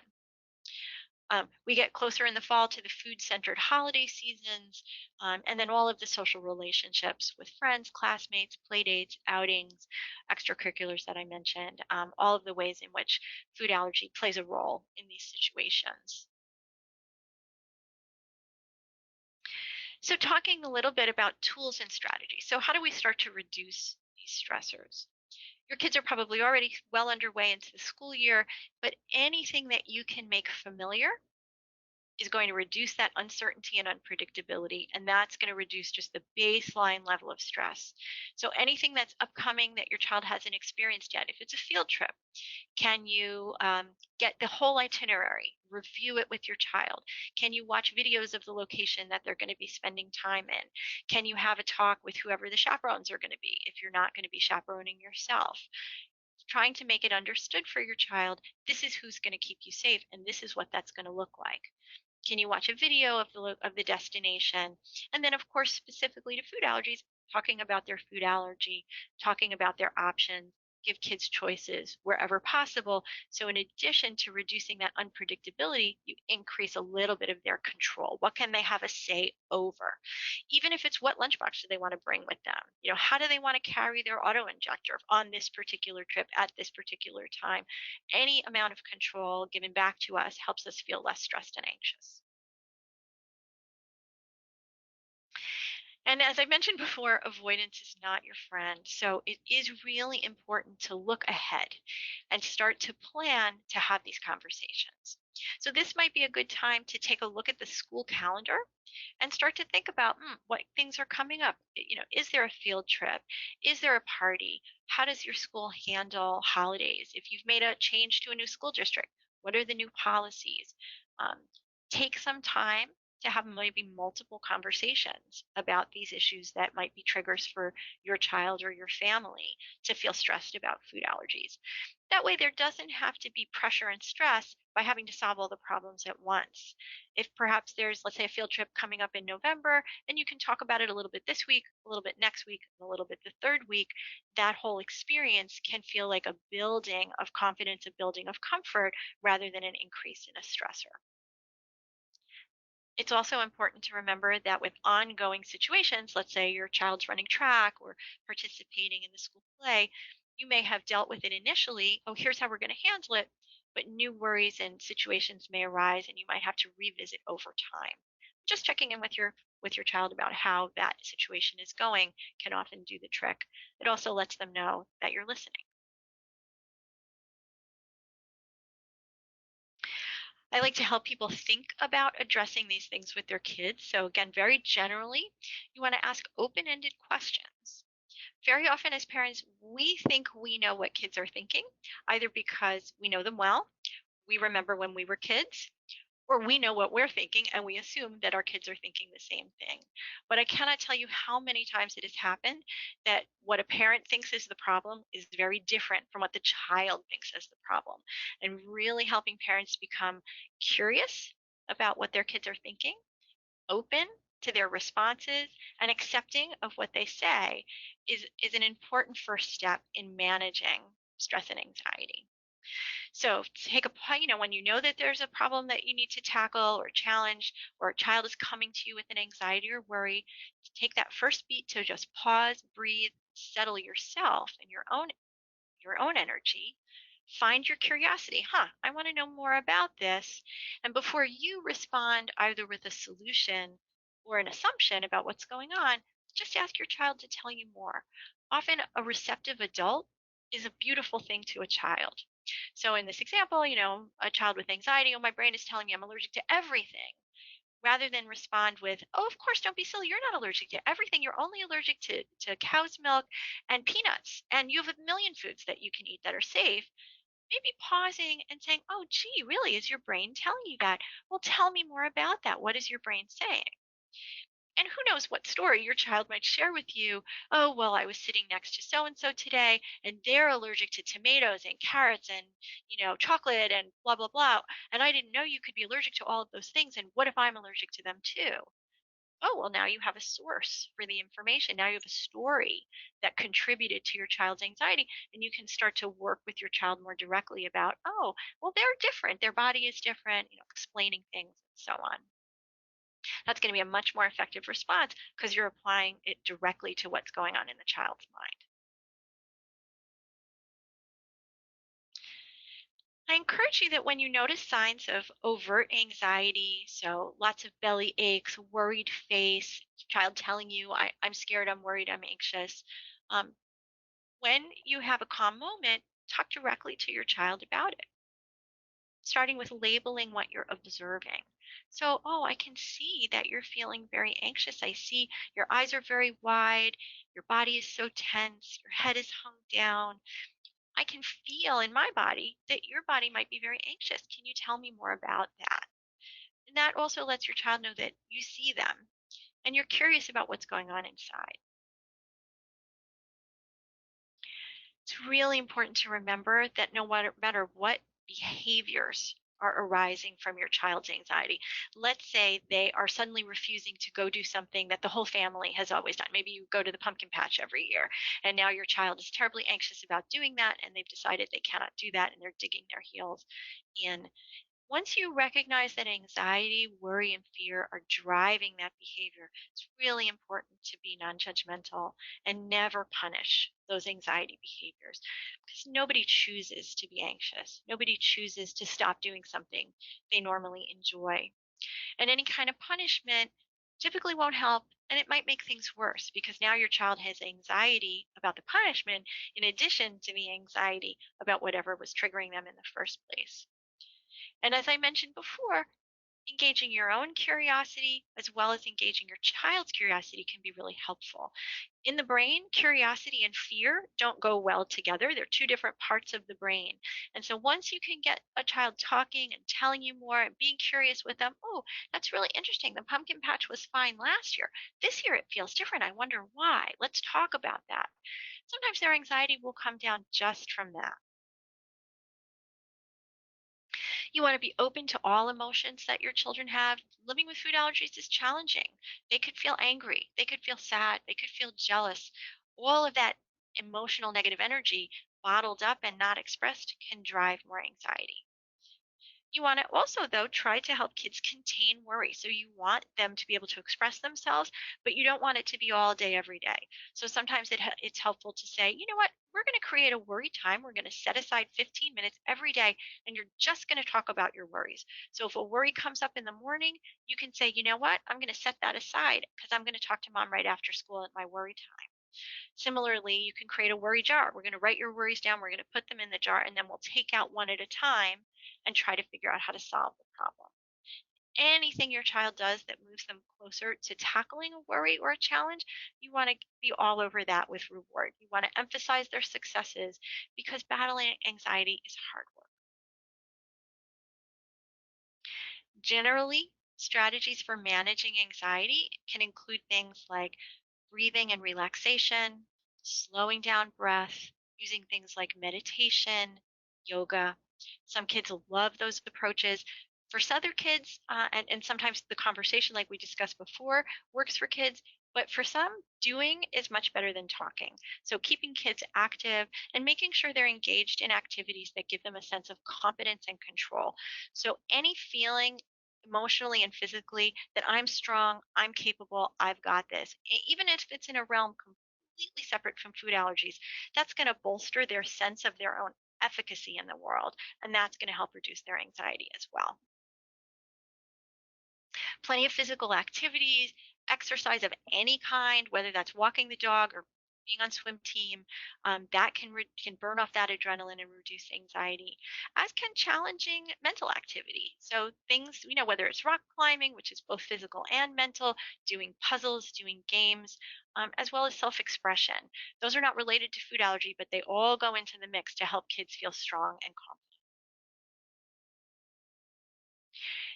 We get closer in the fall to the food-centered holiday seasons, and then all of the social relationships with friends, classmates, playdates, outings, extracurriculars that I mentioned, all of the ways in which food allergy plays a role in these situations. So, talking a little bit about tools and strategies. So, how do we start to reduce these stressors? Your kids are probably already well underway into the school year, but anything that you can make familiar is going to reduce that uncertainty and unpredictability, and that's going to reduce just the baseline level of stress. So, anything that's upcoming that your child hasn't experienced yet, if it's a field trip, can you get the whole itinerary, review it with your child? Can you watch videos of the location that they're going to be spending time in? Can you have a talk with whoever the chaperones are going to be if you're not going to be chaperoning yourself? Trying to make it understood for your child, this is who's going to keep you safe, and this is what that's going to look like. Can you watch a video of the destination? And then, of course, specifically to food allergies, talking about their food allergy, talking about their options, give kids choices wherever possible. So, in addition to reducing that unpredictability, you increase a little bit of their control. What can they have a say over? Even if it's what lunchbox do they want to bring with them? How do they want to carry their auto injector on this particular trip at this particular time? Any amount of control given back to us helps us feel less stressed and anxious. And as I mentioned before, avoidance is not your friend. So it is really important to look ahead and start to plan to have these conversations. So this might be a good time to take a look at the school calendar and start to think about what things are coming up. Is there a field trip? Is there a party? How does your school handle holidays? If you've made a change to a new school district, what are the new policies? Um, Take some time to have maybe multiple conversations about these issues that might be triggers for your child or your family to feel stressed about food allergies. That way, there doesn't have to be pressure and stress by having to solve all the problems at once. If perhaps there's, let's say, a field trip coming up in November, and you can talk about it a little bit this week, a little bit next week, and a little bit the third week, that whole experience can feel like a building of confidence, a building of comfort, rather than an increase in a stressor. It's also important to remember that with ongoing situations, let's say your child's running track or participating in the school play, you may have dealt with it initially. Oh, here's how we're going to handle it. But new worries and situations may arise and you might have to revisit over time. Just checking in with your child about how that situation is going can often do the trick. It also lets them know that you're listening. I like to help people think about addressing these things with their kids. So, again, very generally, you want to ask open ended questions. Very often, as parents, we think we know what kids are thinking, either because we know them well, we remember when we were kids, or we know what we're thinking and we assume that our kids are thinking the same thing. But I cannot tell you how many times it has happened that what a parent thinks is the problem is very different from what the child thinks is the problem. And really helping parents become curious about what their kids are thinking, open to their responses, and accepting of what they say is an important first step in managing stress and anxiety. So take a when you know that there's a problem that you need to tackle or challenge, or a child is coming to you with an anxiety or worry, to take that first beat to just pause, breathe, settle yourself and your own energy. Find your curiosity. I want to know more about this. And before you respond either with a solution or an assumption about what's going on, just ask your child to tell you more. Often, a receptive adult is a beautiful thing to a child. So, in this example, a child with anxiety, oh, my brain is telling me I'm allergic to everything, rather than respond with, oh, of course, don't be silly. You're not allergic to everything. You're only allergic to cow's milk and peanuts. And you have a million foods that you can eat that are safe. Maybe pausing and saying, oh, gee, really? Is your brain telling you that? Well, tell me more about that. What is your brain saying? And who knows what story your child might share with you. Oh, well, I was sitting next to so and so today, and they're allergic to tomatoes and carrots and, chocolate and blah, blah, blah. And I didn't know you could be allergic to all of those things. And what if I'm allergic to them too? Oh, well, now you have a source for the information. Now you have a story that contributed to your child's anxiety, and you can start to work with your child more directly about, oh, well, they're different. Their body is different, explaining things and so on. That's going to be a much more effective response because you're applying it directly to what's going on in the child's mind. I encourage you that when you notice signs of overt anxiety, so lots of belly aches, worried face, child telling you, I'm scared, I'm worried, I'm anxious, um, when you have a calm moment, talk directly to your child about it, starting with labeling what you're observing. So, oh, I can see that you're feeling very anxious. I see your eyes are very wide, your body is so tense, your head is hung down. I can feel in my body that your body might be very anxious. Can you tell me more about that? And that also lets your child know that you see them and you're curious about what's going on inside. It's really important to remember that no matter what behaviors are arising from your child's anxiety. Let's say they are suddenly refusing to go do something that the whole family has always done. Maybe you go to the pumpkin patch every year, and now your child is terribly anxious about doing that, and they've decided they cannot do that, and they're digging their heels in. Once you recognize that anxiety, worry, and fear are driving that behavior, it's really important to be non judgmental and never punish those anxiety behaviors because nobody chooses to be anxious. Nobody chooses to stop doing something they normally enjoy. And any kind of punishment typically won't help. And it might make things worse because now your child has anxiety about the punishment in addition to the anxiety about whatever was triggering them in the first place. And as I mentioned before, engaging your own curiosity as well as engaging your child's curiosity can be really helpful. In the brain, curiosity and fear don't go well together. They're two different parts of the brain. And so once you can get a child talking and telling you more and being curious with them, oh, that's really interesting. The pumpkin patch was fine last year. This year it feels different. I wonder why. Let's talk about that. Sometimes their anxiety will come down just from that. You want to be open to all emotions that your children have. Living with food allergies is challenging. They could feel angry, they could feel sad, they could feel jealous. All of that emotional negative energy bottled up and not expressed can drive more anxiety. You want to also, though, try to help kids contain worry. So you want them to be able to express themselves, but you don't want it to be all day, every day. So sometimes it's helpful to say, you know what, we're going to create a worry time. We're going to set aside 15 minutes every day, and you're just going to talk about your worries. So if a worry comes up in the morning, you can say, you know what, I'm going to set that aside because I'm going to talk to mom right after school at my worry time. Similarly, you can create a worry jar. We're going to write your worries down, we're going to put them in the jar, and then we'll take out one at a time and try to figure out how to solve the problem. Anything your child does that moves them closer to tackling a worry or a challenge, you want to be all over that with reward. You want to emphasize their successes because battling anxiety is hard work. Generally, strategies for managing anxiety can include things like breathing and relaxation, slowing down breath, using things like meditation, yoga. Some kids love those approaches. For some other kids, and sometimes the conversation, like we discussed before, works for kids. But for some, doing is much better than talking. So keeping kids active and making sure they're engaged in activities that give them a sense of competence and control. So any feeling emotionally and physically that I'm strong, I'm capable, I've got this. Even if it's in a realm completely separate from food allergies, that's going to bolster their sense of their own efficacy in the world. And that's going to help reduce their anxiety as well. Plenty of physical activities, exercise of any kind, whether that's walking the dog or being on swim team, that can burn off that adrenaline and reduce anxiety, as can challenging mental activity. So things, whether it's rock climbing, which is both physical and mental, doing puzzles, doing games, as well as self-expression. Those are not related to food allergy, but they all go into the mix to help kids feel strong and confident.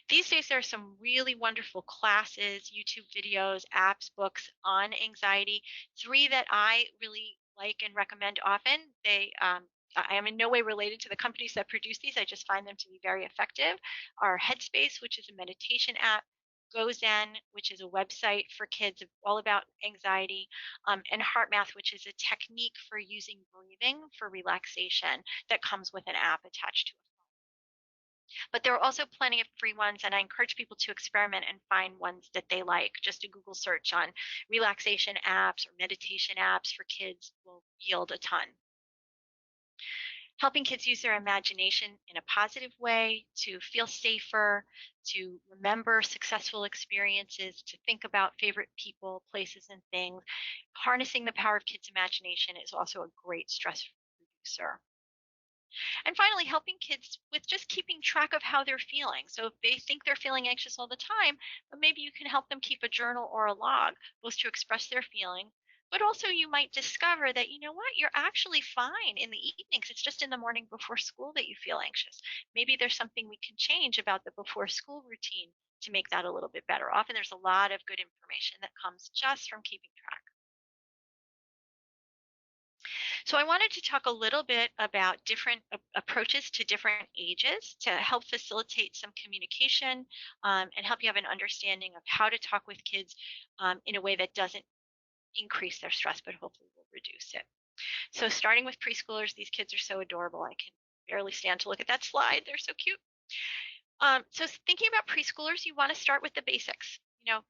These days, there are some really wonderful classes, YouTube videos, apps, books on anxiety. Three that I really like and recommend often. I am in no way related to the companies that produce these. I just find them to be very effective. Are Headspace, which is a meditation app, GoZen, which is a website for kids all about anxiety, and HeartMath, which is a technique for using breathing for relaxation that comes with an app attached to it. But there are also plenty of free ones, and I encourage people to experiment and find ones that they like. Just a Google search on relaxation apps or meditation apps for kids will yield a ton. Helping kids use their imagination in a positive way to feel safer, to remember successful experiences, to think about favorite people, places, and things. Harnessing the power of kids' imagination is also a great stress reducer. And finally, helping kids with just keeping track of how they're feeling. So if they think they're feeling anxious all the time, but maybe you can help them keep a journal or a log, both to express their feeling, but also you might discover that, you know what, you're actually fine in the evenings. It's just in the morning before school that you feel anxious. Maybe there's something we can change about the before school routine to make that a little bit better. Often there's a lot of good information that comes just from keeping track. So I wanted to talk a little bit about different approaches to different ages to help facilitate some communication, and help you have an understanding of how to talk with kids in a way that doesn't increase their stress, but hopefully will reduce it. So starting with preschoolers, these kids are so adorable. I can barely stand to look at that slide. They're so cute. Thinking about preschoolers, you want to start with the basics.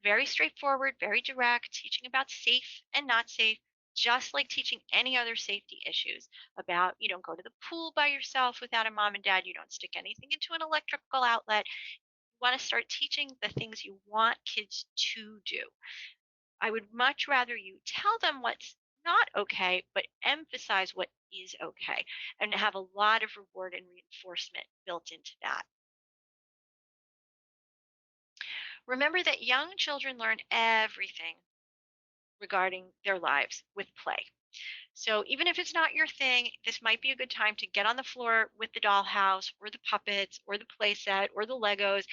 Very straightforward, very direct, teaching about safe and not safe, just like teaching any other safety issues about you don't go to the pool by yourself without a mom and dad, you don't stick anything into an electrical outlet. You want to start teaching the things you want kids to do. I would much rather you tell them what's not okay, but emphasize what is okay and have a lot of reward and reinforcement built into that. Remember that young children learn everything regarding their lives with play. So even if it's not your thing, this might be a good time to get on the floor with the dollhouse or the puppets or the playset or the Legos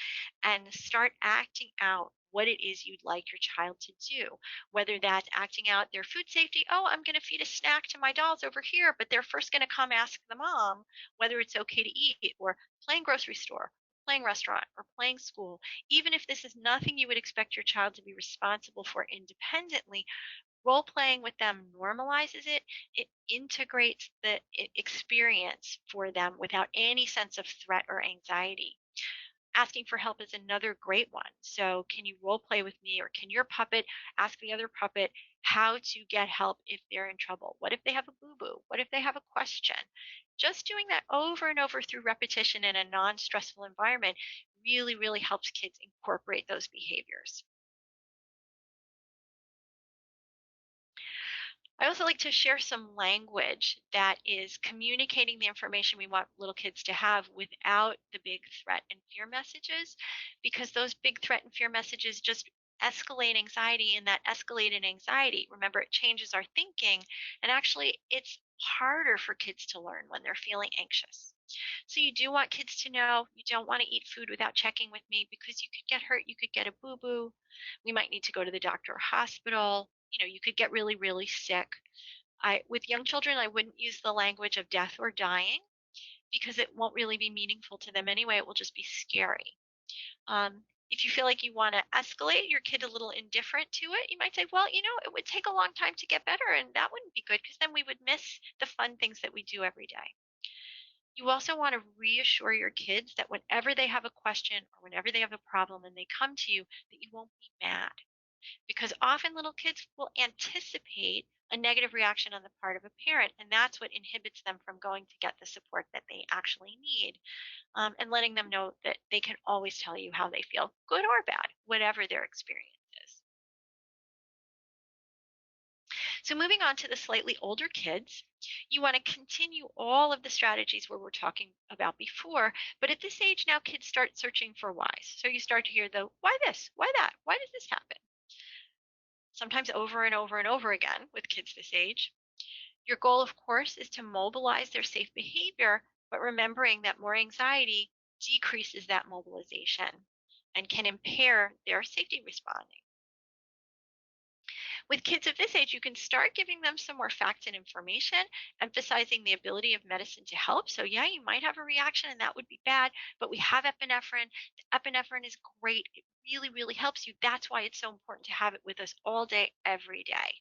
and start acting out what it is you'd like your child to do. Whether that's acting out their food safety, oh, I'm going to feed a snack to my dolls over here, but they're first going to come ask the mom whether it's okay to eat, or playing grocery store, playing restaurant, or playing school. Even if this is nothing you would expect your child to be responsible for independently, role playing with them normalizes it. It integrates the experience for them without any sense of threat or anxiety. Asking for help is another great one. So, can you role play with me, or can your puppet ask the other puppet how to get help if they're in trouble? What if they have a boo boo? What if they have a question? Just doing that over and over through repetition in a non stressful environment really, really helps kids incorporate those behaviors. I also like to share some language that is communicating the information we want little kids to have without the big threat and fear messages, because those big threat and fear messages just escalate anxiety, and that escalated anxiety, remember, it changes our thinking, and actually it's harder for kids to learn when they're feeling anxious. So you do want kids to know you don't want to eat food without checking with me, because you could get hurt, you could get a boo boo, we might need to go to the doctor or hospital, you could get really, really sick. With young children, I wouldn't use the language of death or dying, because it won't really be meaningful to them anyway. It will just be scary. If you feel like you want to escalate your kid a little indifferent to it, you might say, well, it would take a long time to get better, and that wouldn't be good, because then we would miss the fun things that we do every day. You also want to reassure your kids that whenever they have a question or whenever they have a problem and they come to you, that you won't be mad, because often little kids will anticipate a negative reaction on the part of a parent, and that's what inhibits them from going to get the support that they actually need, and letting them know that they can always tell you how they feel, good or bad, whatever their experience is. So, moving on to the slightly older kids, you want to continue all of the strategies where we're talking about before, but at this age now, kids start searching for whys. So, you start to hear the why this, why that, why does this happen? Sometimes over and over and over again with kids this age. Your goal, of course, is to mobilize their safe behavior, but remembering that more anxiety decreases that mobilization and can impair their safety responding. With kids of this age, you can start giving them some more facts and information, emphasizing the ability of medicine to help. So, yeah, you might have a reaction and that would be bad, but we have epinephrine. The epinephrine is great. It really, really helps you. That's why it's so important to have it with us all day, every day.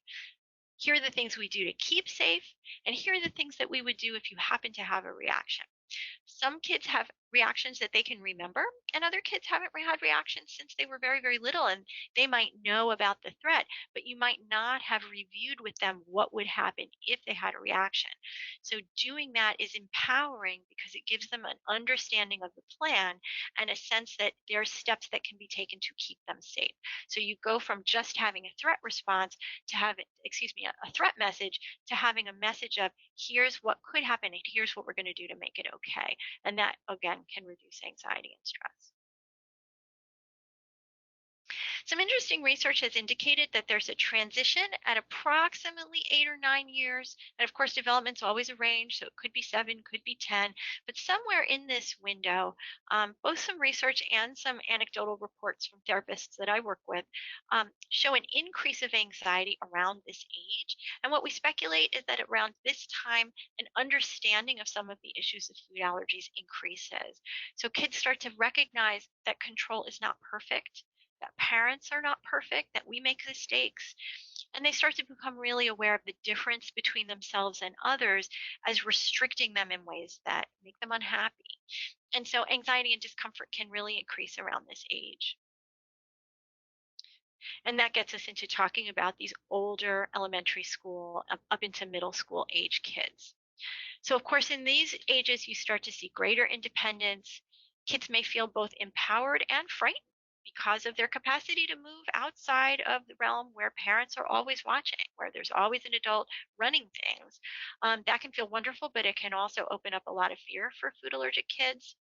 Here are the things we do to keep safe, and here are the things that we would do if you happen to have a reaction. Some kids have reactions that they can remember, and other kids haven't had reactions since they were very, very little, and they might know about the threat, but you might not have reviewed with them what would happen if they had a reaction. So, doing that is empowering, because it gives them an understanding of the plan and a sense that there are steps that can be taken to keep them safe. So, you go from just having a threat response to having, excuse me, a threat message, to having a message of here's what could happen and here's what we're going to do to make it okay. And that, again, can reduce anxiety and stress. Some interesting research has indicated that there's a transition at approximately 8 or 9 years. And of course, development's always a range, so it could be 7, could be 10, but somewhere in this window, both some research and some anecdotal reports from therapists that I work with show an increase of anxiety around this age. And what we speculate is that around this time, an understanding of some of the issues of food allergies increases. So kids start to recognize that control is not perfect, that parents are not perfect, that we make mistakes, and they start to become really aware of the difference between themselves and others as restricting them in ways that make them unhappy. And so anxiety and discomfort can really increase around this age. And that gets us into talking about these older elementary school up into middle school age kids. So, of course, in these ages, you start to see greater independence. Kids may feel both empowered and frightened because of their capacity to move outside of the realm where parents are always watching, where there's always an adult running things. That can feel wonderful, but it can also open up a lot of fear for food allergic kids.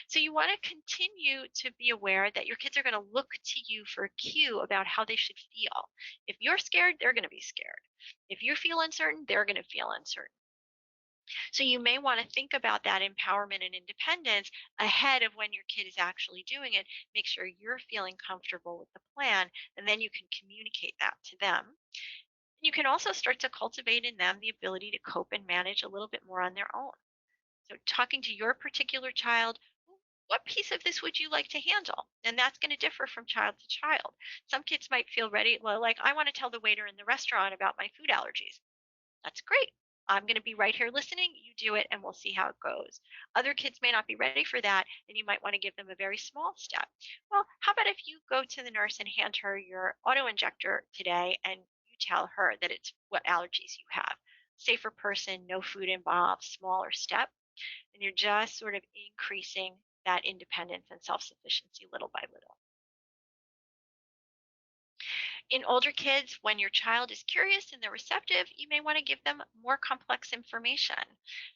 So you want to continue to be aware that your kids are going to look to you for a cue about how they should feel. If you're scared, they're going to be scared. If you feel uncertain, they're going to feel uncertain. So you may want to think about that empowerment and independence ahead of when your kid is actually doing it. Make sure you're feeling comfortable with the plan, and then you can communicate that to them. You can also start to cultivate in them the ability to cope and manage a little bit more on their own. So, talking to your particular child, what piece of this would you like to handle? And that's going to differ from child to child. Some kids might feel ready, well, like, I want to tell the waiter in the restaurant about my food allergies. That's great. I'm going to be right here listening. You do it, and we'll see how it goes. Other kids may not be ready for that, and you might want to give them a very small step. Well, how about if you go to the nurse and hand her your auto injector today, and you tell her that it's what allergies you have? Safer person, no food involved, smaller step, and you're just sort of increasing that independence and self sufficiency little by little. In older kids, when your child is curious and they're receptive, you may want to give them more complex information.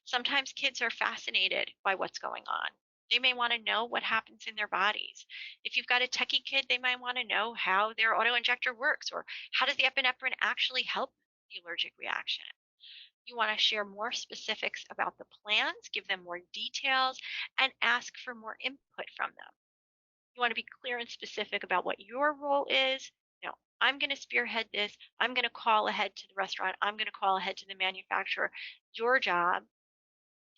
Sometimes kids are fascinated by what's going on. They may want to know what happens in their bodies. If you've got a techie kid, they might want to know how their autoinjector works, or how does the epinephrine actually help the allergic reaction. You want to share more specifics about the plans, give them more details, and ask for more input from them. You want to be clear and specific about what your role is. I'm going to spearhead this. I'm going to call ahead to the restaurant. I'm going to call ahead to the manufacturer. Your job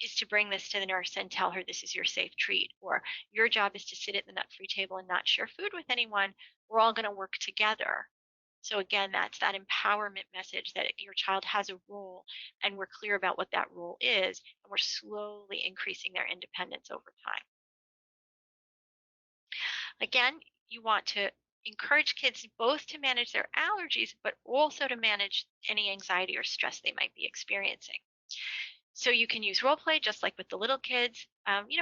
is to bring this to the nurse and tell her this is your safe treat. Or your job is to sit at the nut free table and not share food with anyone. We're all going to work together. So, again, that's that empowerment message that your child has a role, and we're clear about what that role is, and we're slowly increasing their independence over time. Again, you want to encourage kids both to manage their allergies, but also to manage any anxiety or stress they might be experiencing. So you can use role play just like with the little kids.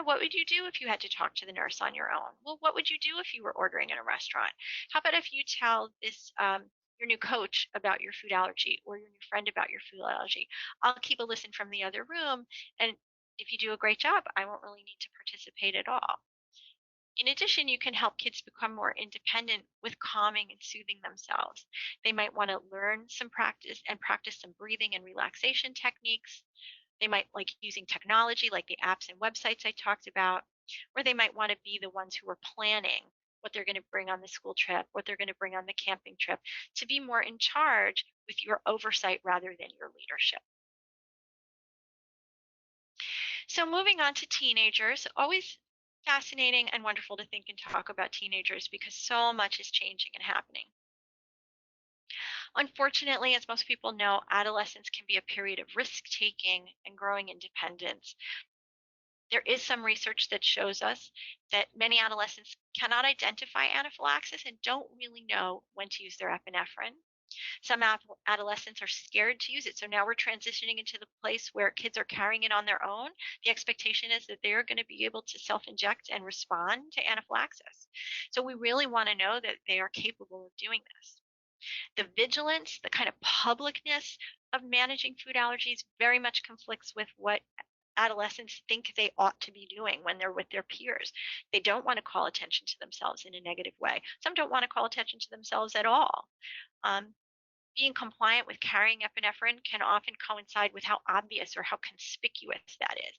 What would you do if you had to talk to the nurse on your own? Well, what would you do if you were ordering in a restaurant? How about if you tell your new coach about your food allergy, or your new friend about your food allergy? I'll keep a listen from the other room, and if you do a great job, I won't really need to participate at all. In addition, you can help kids become more independent with calming and soothing themselves. They might want to learn some practice some breathing and relaxation techniques. They might like using technology like the apps and websites I talked about, or they might want to be the ones who are planning what they're going to bring on the school trip, what they're going to bring on the camping trip, to be more in charge with your oversight rather than your leadership. So, moving on to teenagers, always fascinating and wonderful to think and talk about teenagers because so much is changing and happening. Unfortunately, as most people know, adolescence can be a period of risk taking and growing independence. There is some research that shows us that many adolescents cannot identify anaphylaxis and don't really know when to use their epinephrine. Some adolescents are scared to use it. So now we're transitioning into the place where kids are carrying it on their own. The expectation is that they're going to be able to self inject and respond to anaphylaxis. So we really want to know that they are capable of doing this. The vigilance, the kind of publicness of managing food allergies very much conflicts with what adolescents think they ought to be doing when they're with their peers. They don't want to call attention to themselves in a negative way. Some don't want to call attention to themselves at all. Um, Being compliant with carrying epinephrine can often coincide with how obvious or how conspicuous that is.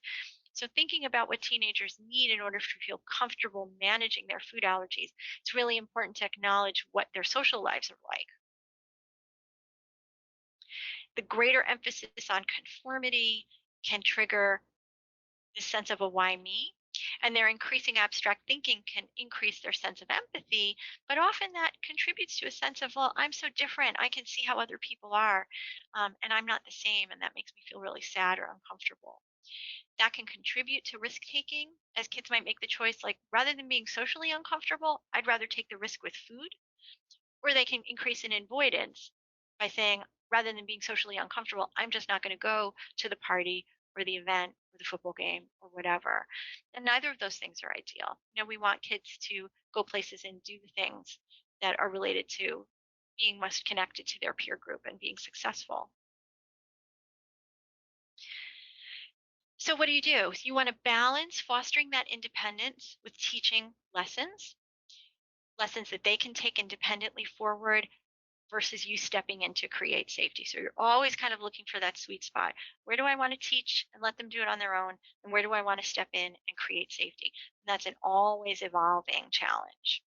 So, thinking about what teenagers need in order to feel comfortable managing their food allergies, it's really important to acknowledge what their social lives are like. The greater emphasis on conformity can trigger this sense of a why me, and their increasing abstract thinking can increase their sense of empathy, but often that contributes to a sense of, well, I'm so different, I can see how other people are, and I'm not the same, and that makes me feel really sad or uncomfortable. That can contribute to risk taking, as kids might make the choice, like, rather than being socially uncomfortable, I'd rather take the risk with food. Or they can increase in avoidance by saying, rather than being socially uncomfortable, I'm just not going to go to the party or the event or the football game or whatever. And neither of those things are ideal. We want kids to go places and do the things that are related to being most connected to their peer group and being successful. So, what do? You want to balance fostering that independence with teaching lessons that they can take independently forward versus you stepping in to create safety. So you're always kind of looking for that sweet spot. Where do I want to teach and let them do it on their own? And where do I want to step in and create safety? And that's an always evolving challenge.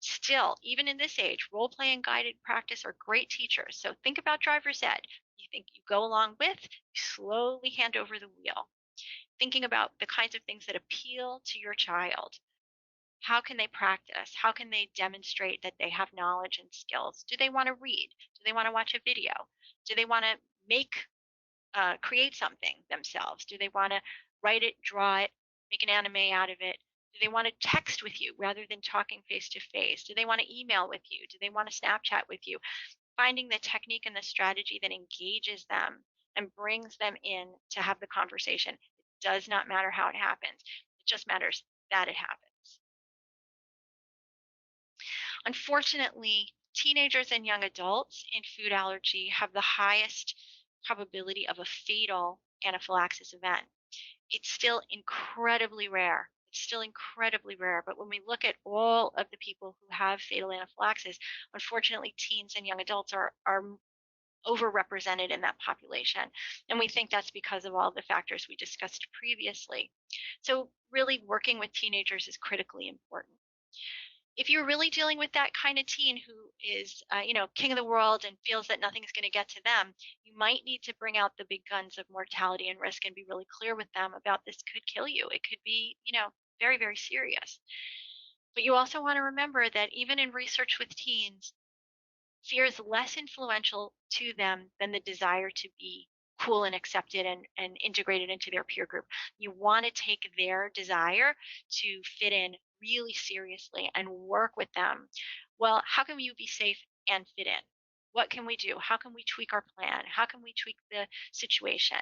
Still, even in this age, role play and guided practice are great teachers. So think about driver's ed. You think you go along with, you slowly hand over the wheel. Thinking about the kinds of things that appeal to your child. How can they practice? How can they demonstrate that they have knowledge and skills? Do they want to read? Do they want to watch a video? Do they want to make, create something themselves? Do they want to write it, draw it, make an anime out of it? Do they want to text with you rather than talking face to face? Do they want to email with you? Do they want to Snapchat with you? Finding the technique and the strategy that engages them and brings them in to have the conversation. It does not matter how it happens, it just matters that it happens. Unfortunately, teenagers and young adults in food allergy have the highest probability of a fatal anaphylaxis event. It's still incredibly rare. It's still incredibly rare. But when we look at all of the people who have fatal anaphylaxis, unfortunately, teens and young adults are overrepresented in that population. And we think that's because of all the factors we discussed previously. So, really working with teenagers is critically important. If you're really dealing with that kind of teen who is, king of the world and feels that nothing's going to get to them, you might need to bring out the big guns of mortality and risk and be really clear with them about this could kill you. It could be, very, very serious. But you also want to remember that even in research with teens, fear is less influential to them than the desire to be cool and accepted and integrated into their peer group. You want to take their desire to fit in really seriously and work with them. Well, how can you be safe and fit in? What can we do? How can we tweak our plan? How can we tweak the situation?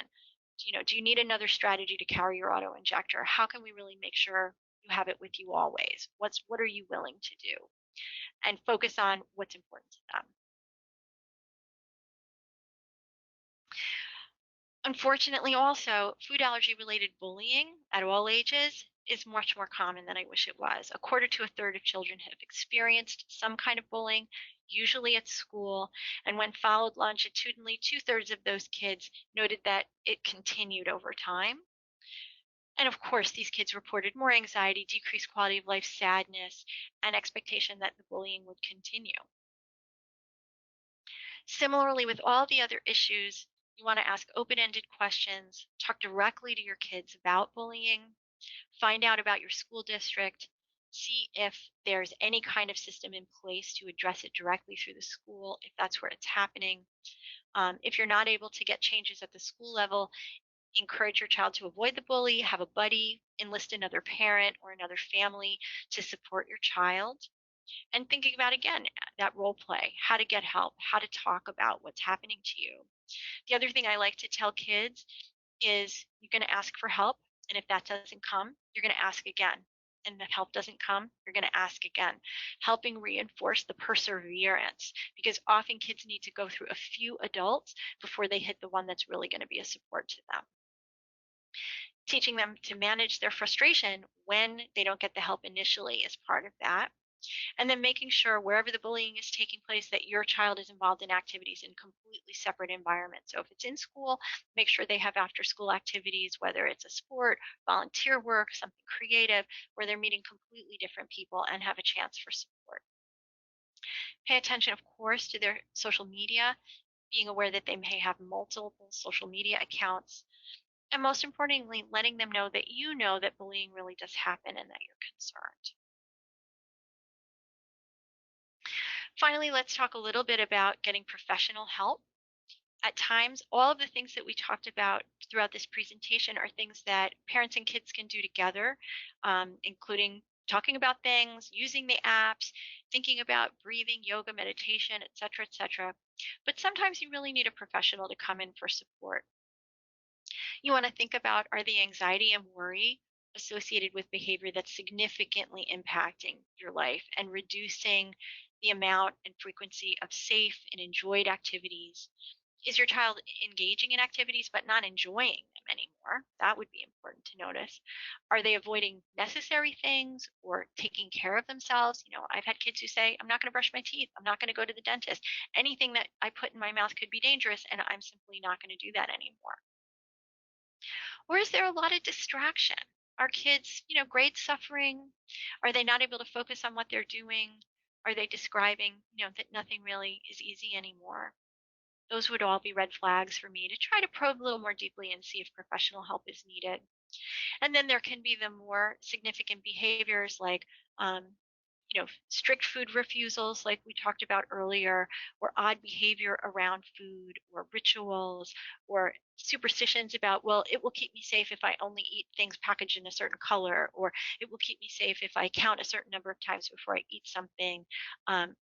Do you need another strategy to carry your auto injector? How can we really make sure you have it with you always? What are you willing to do? And focus on what's important to them. Unfortunately, also, food allergy related bullying at all ages is much more common than I wish it was. A quarter to a third of children have experienced some kind of bullying, usually at school. And when followed longitudinally, two-thirds of those kids noted that it continued over time. And of course, these kids reported more anxiety, decreased quality of life, sadness, and expectation that the bullying would continue. Similarly, with all the other issues, you want to ask open ended questions, talk directly to your kids about bullying, find out about your school district, see if there's any kind of system in place to address it directly through the school, if that's where it's happening. If you're not able to get changes at the school level, encourage your child to avoid the bully, have a buddy, enlist another parent or another family to support your child, and thinking about again that role play, how to get help, how to talk about what's happening to you. The other thing I like to tell kids is you're going to ask for help, and if that doesn't come, you're going to ask again. And if help doesn't come, you're going to ask again, helping reinforce the perseverance, because often kids need to go through a few adults before they hit the one that's really going to be a support to them. Teaching them to manage their frustration when they don't get the help initially is part of that. And then making sure wherever the bullying is taking place that your child is involved in activities in completely separate environments. So if it's in school, make sure they have after school activities, whether it's a sport, volunteer work, something creative, where they're meeting completely different people and have a chance for support. Pay attention, of course, to their social media, being aware that they may have multiple social media accounts, and most importantly, letting them know that you know that bullying really does happen and that you're concerned. Finally, let's talk a little bit about getting professional help. At times, all of the things that we talked about throughout this presentation are things that parents and kids can do together, including talking about things, using the apps, thinking about breathing, yoga, meditation, etc., etc. But sometimes you really need a professional to come in for support. You want to think about, are the anxiety and worry associated with behavior that's significantly impacting your life and reducing the amount and frequency of safe and enjoyed activities? Is your child engaging in activities but not enjoying them anymore? That would be important to notice. Are they avoiding necessary things or taking care of themselves? I've had kids who say, I'm not going to brush my teeth. I'm not going to go to the dentist. Anything that I put in my mouth could be dangerous, and I'm simply not going to do that anymore. Or is there a lot of distraction? Are kids, grade suffering? Are they not able to focus on what they're doing? Are they describing, that nothing really is easy anymore? Those would all be red flags for me to try to probe a little more deeply and see if professional help is needed. And then there can be the more significant behaviors like, strict food refusals, like we talked about earlier, or odd behavior around food, or rituals, or superstitions about, well, it will keep me safe if I only eat things packaged in a certain color, or it will keep me safe if I count a certain number of times before I eat something,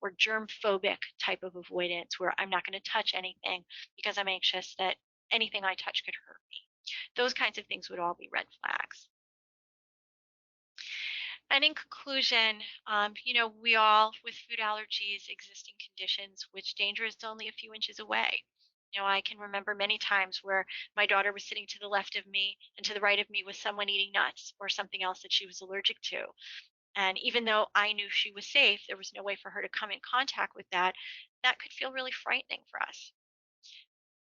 or germ phobic type of avoidance, where I'm not going to touch anything because I'm anxious that anything I touch could hurt me. Those kinds of things would all be red flags. And in conclusion, we all with food allergies, existing conditions, which danger is only a few inches away. I can remember many times where my daughter was sitting to the left of me and to the right of me was someone eating nuts or something else that she was allergic to. And even though I knew she was safe, there was no way for her to come in contact with that. That could feel really frightening for us.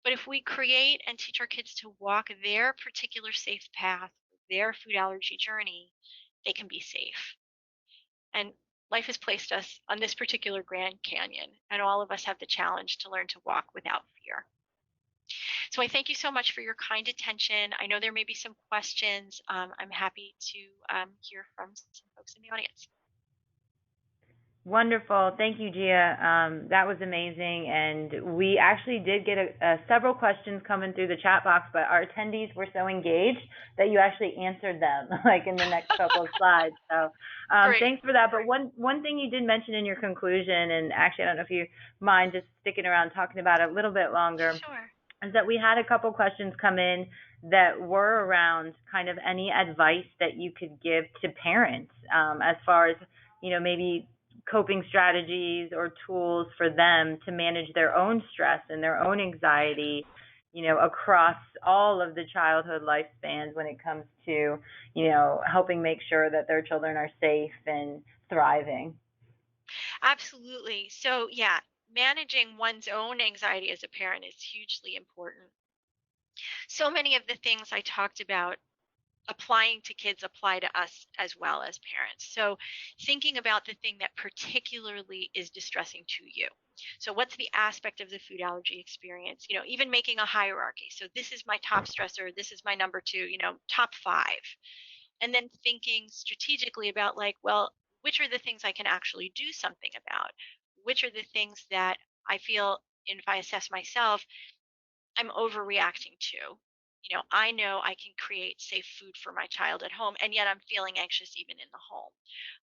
But if we create and teach our kids to walk their particular safe path, their food allergy journey, they can be safe. And life has placed us on this particular Grand Canyon, and all of us have the challenge to learn to walk without fear. So I thank you so much for your kind attention. I know there may be some questions. I'm happy to hear from some folks in the audience. Wonderful. Thank you, Gia. That was amazing. And we actually did get several questions coming through the chat box, but our attendees were so engaged that you actually answered them like in the next couple of slides. So thanks for that. But one thing you did mention in your conclusion, and actually I don't know if you mind just sticking around talking about it a little bit longer, Sure. is that we had a couple questions come in that were around kind of any advice that you could give to parents as far as, maybe coping strategies or tools for them to manage their own stress and their own anxiety, across all of the childhood lifespans when it comes to, helping make sure that their children are safe and thriving. Absolutely. So, yeah, managing one's own anxiety as a parent is hugely important. So many of the things I talked about applying to kids apply to us as well as parents. So, thinking about the thing that particularly is distressing to you. So, what's the aspect of the food allergy experience? Even making a hierarchy. So, this is my top stressor, this is my number two, top five. And then thinking strategically about, like, well, which are the things I can actually do something about? Which are the things that I feel, and if I assess myself, I'm overreacting to. I know I can create safe food for my child at home, and yet I'm feeling anxious even in the home.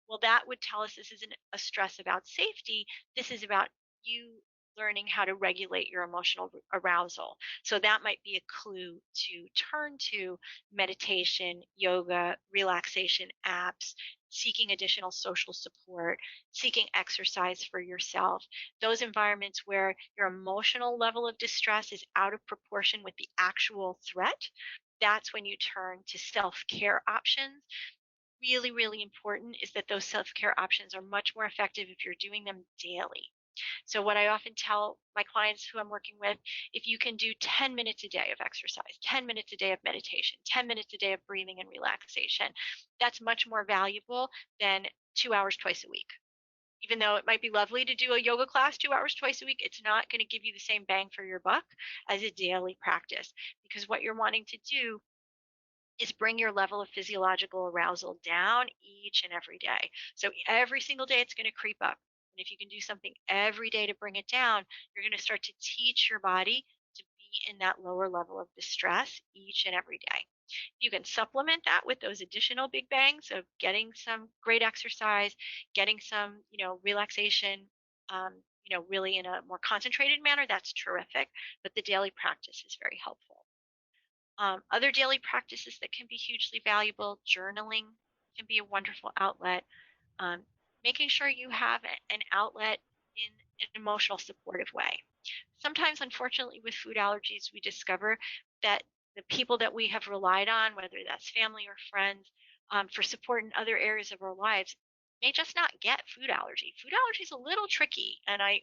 Well, that would tell us this isn't a stress about safety. This is about you learning how to regulate your emotional arousal. So that might be a clue to turn to meditation, yoga, relaxation apps, seeking additional social support, seeking exercise for yourself. Those environments where your emotional level of distress is out of proportion with the actual threat, that's when you turn to self-care options. Really, really important is that those self-care options are much more effective if you're doing them daily. So what I often tell my clients who I'm working with, if you can do 10 minutes a day of exercise, 10 minutes a day of meditation, 10 minutes a day of breathing and relaxation, that's much more valuable than 2 hours twice a week. Even though it might be lovely to do a yoga class 2 hours twice a week, it's not going to give you the same bang for your buck as a daily practice, because what you're wanting to do is bring your level of physiological arousal down each and every day. So every single day it's going to creep up. And if you can do something every day to bring it down, you're going to start to teach your body to be in that lower level of distress each and every day. You can supplement that with those additional big bangs of getting some great exercise, getting some, relaxation, really in a more concentrated manner. That's terrific. But the daily practice is very helpful. Other daily practices that can be hugely valuable, journaling can be a wonderful outlet. Um, Making sure you have an outlet in an emotional supportive way. Sometimes, unfortunately, with food allergies, we discover that the people that we have relied on, whether that's family or friends, for support in other areas of our lives, may just not get food allergy. Food allergy is a little tricky, and I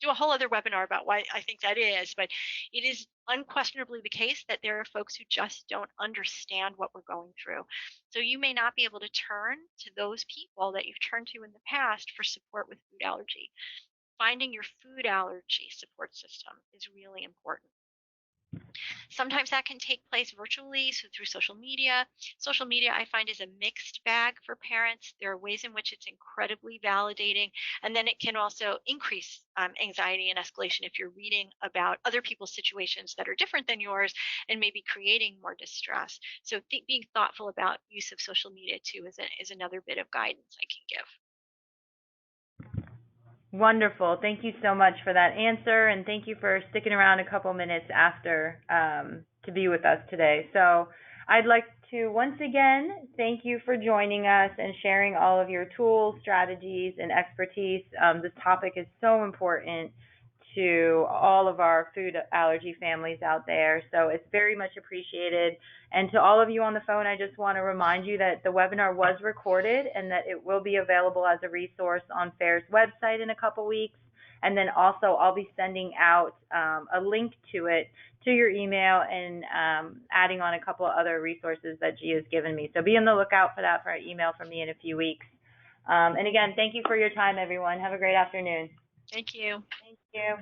do a whole other webinar about why I think that is, but it is unquestionably the case that there are folks who just don't understand what we're going through. So you may not be able to turn to those people that you've turned to in the past for support with food allergy. Finding your food allergy support system is really important. Sometimes that can take place virtually, so through social media. Social media, I find, is a mixed bag for parents. There are ways in which it's incredibly validating, and then it can also increase anxiety and escalation if you're reading about other people's situations that are different than yours and maybe creating more distress. So being thoughtful about use of social media too is another bit of guidance I can give. Wonderful. Thank you so much for that answer, and thank you for sticking around a couple minutes after to be with us today. So I'd like to once again thank you for joining us and sharing all of your tools, strategies, and expertise. This topic is so important to all of our food allergy families out there, so it's very much appreciated. And to all of you on the phone, I just want to remind you that the webinar was recorded and that it will be available as a resource on FAIR's website in a couple weeks. And then also I'll be sending out a link to it to your email and adding on a couple of other resources that Gia has given me. So be on the lookout for that, for an email from me in a few weeks. And again, thank you for your time, everyone. Have a great afternoon. Thank you. Thank you.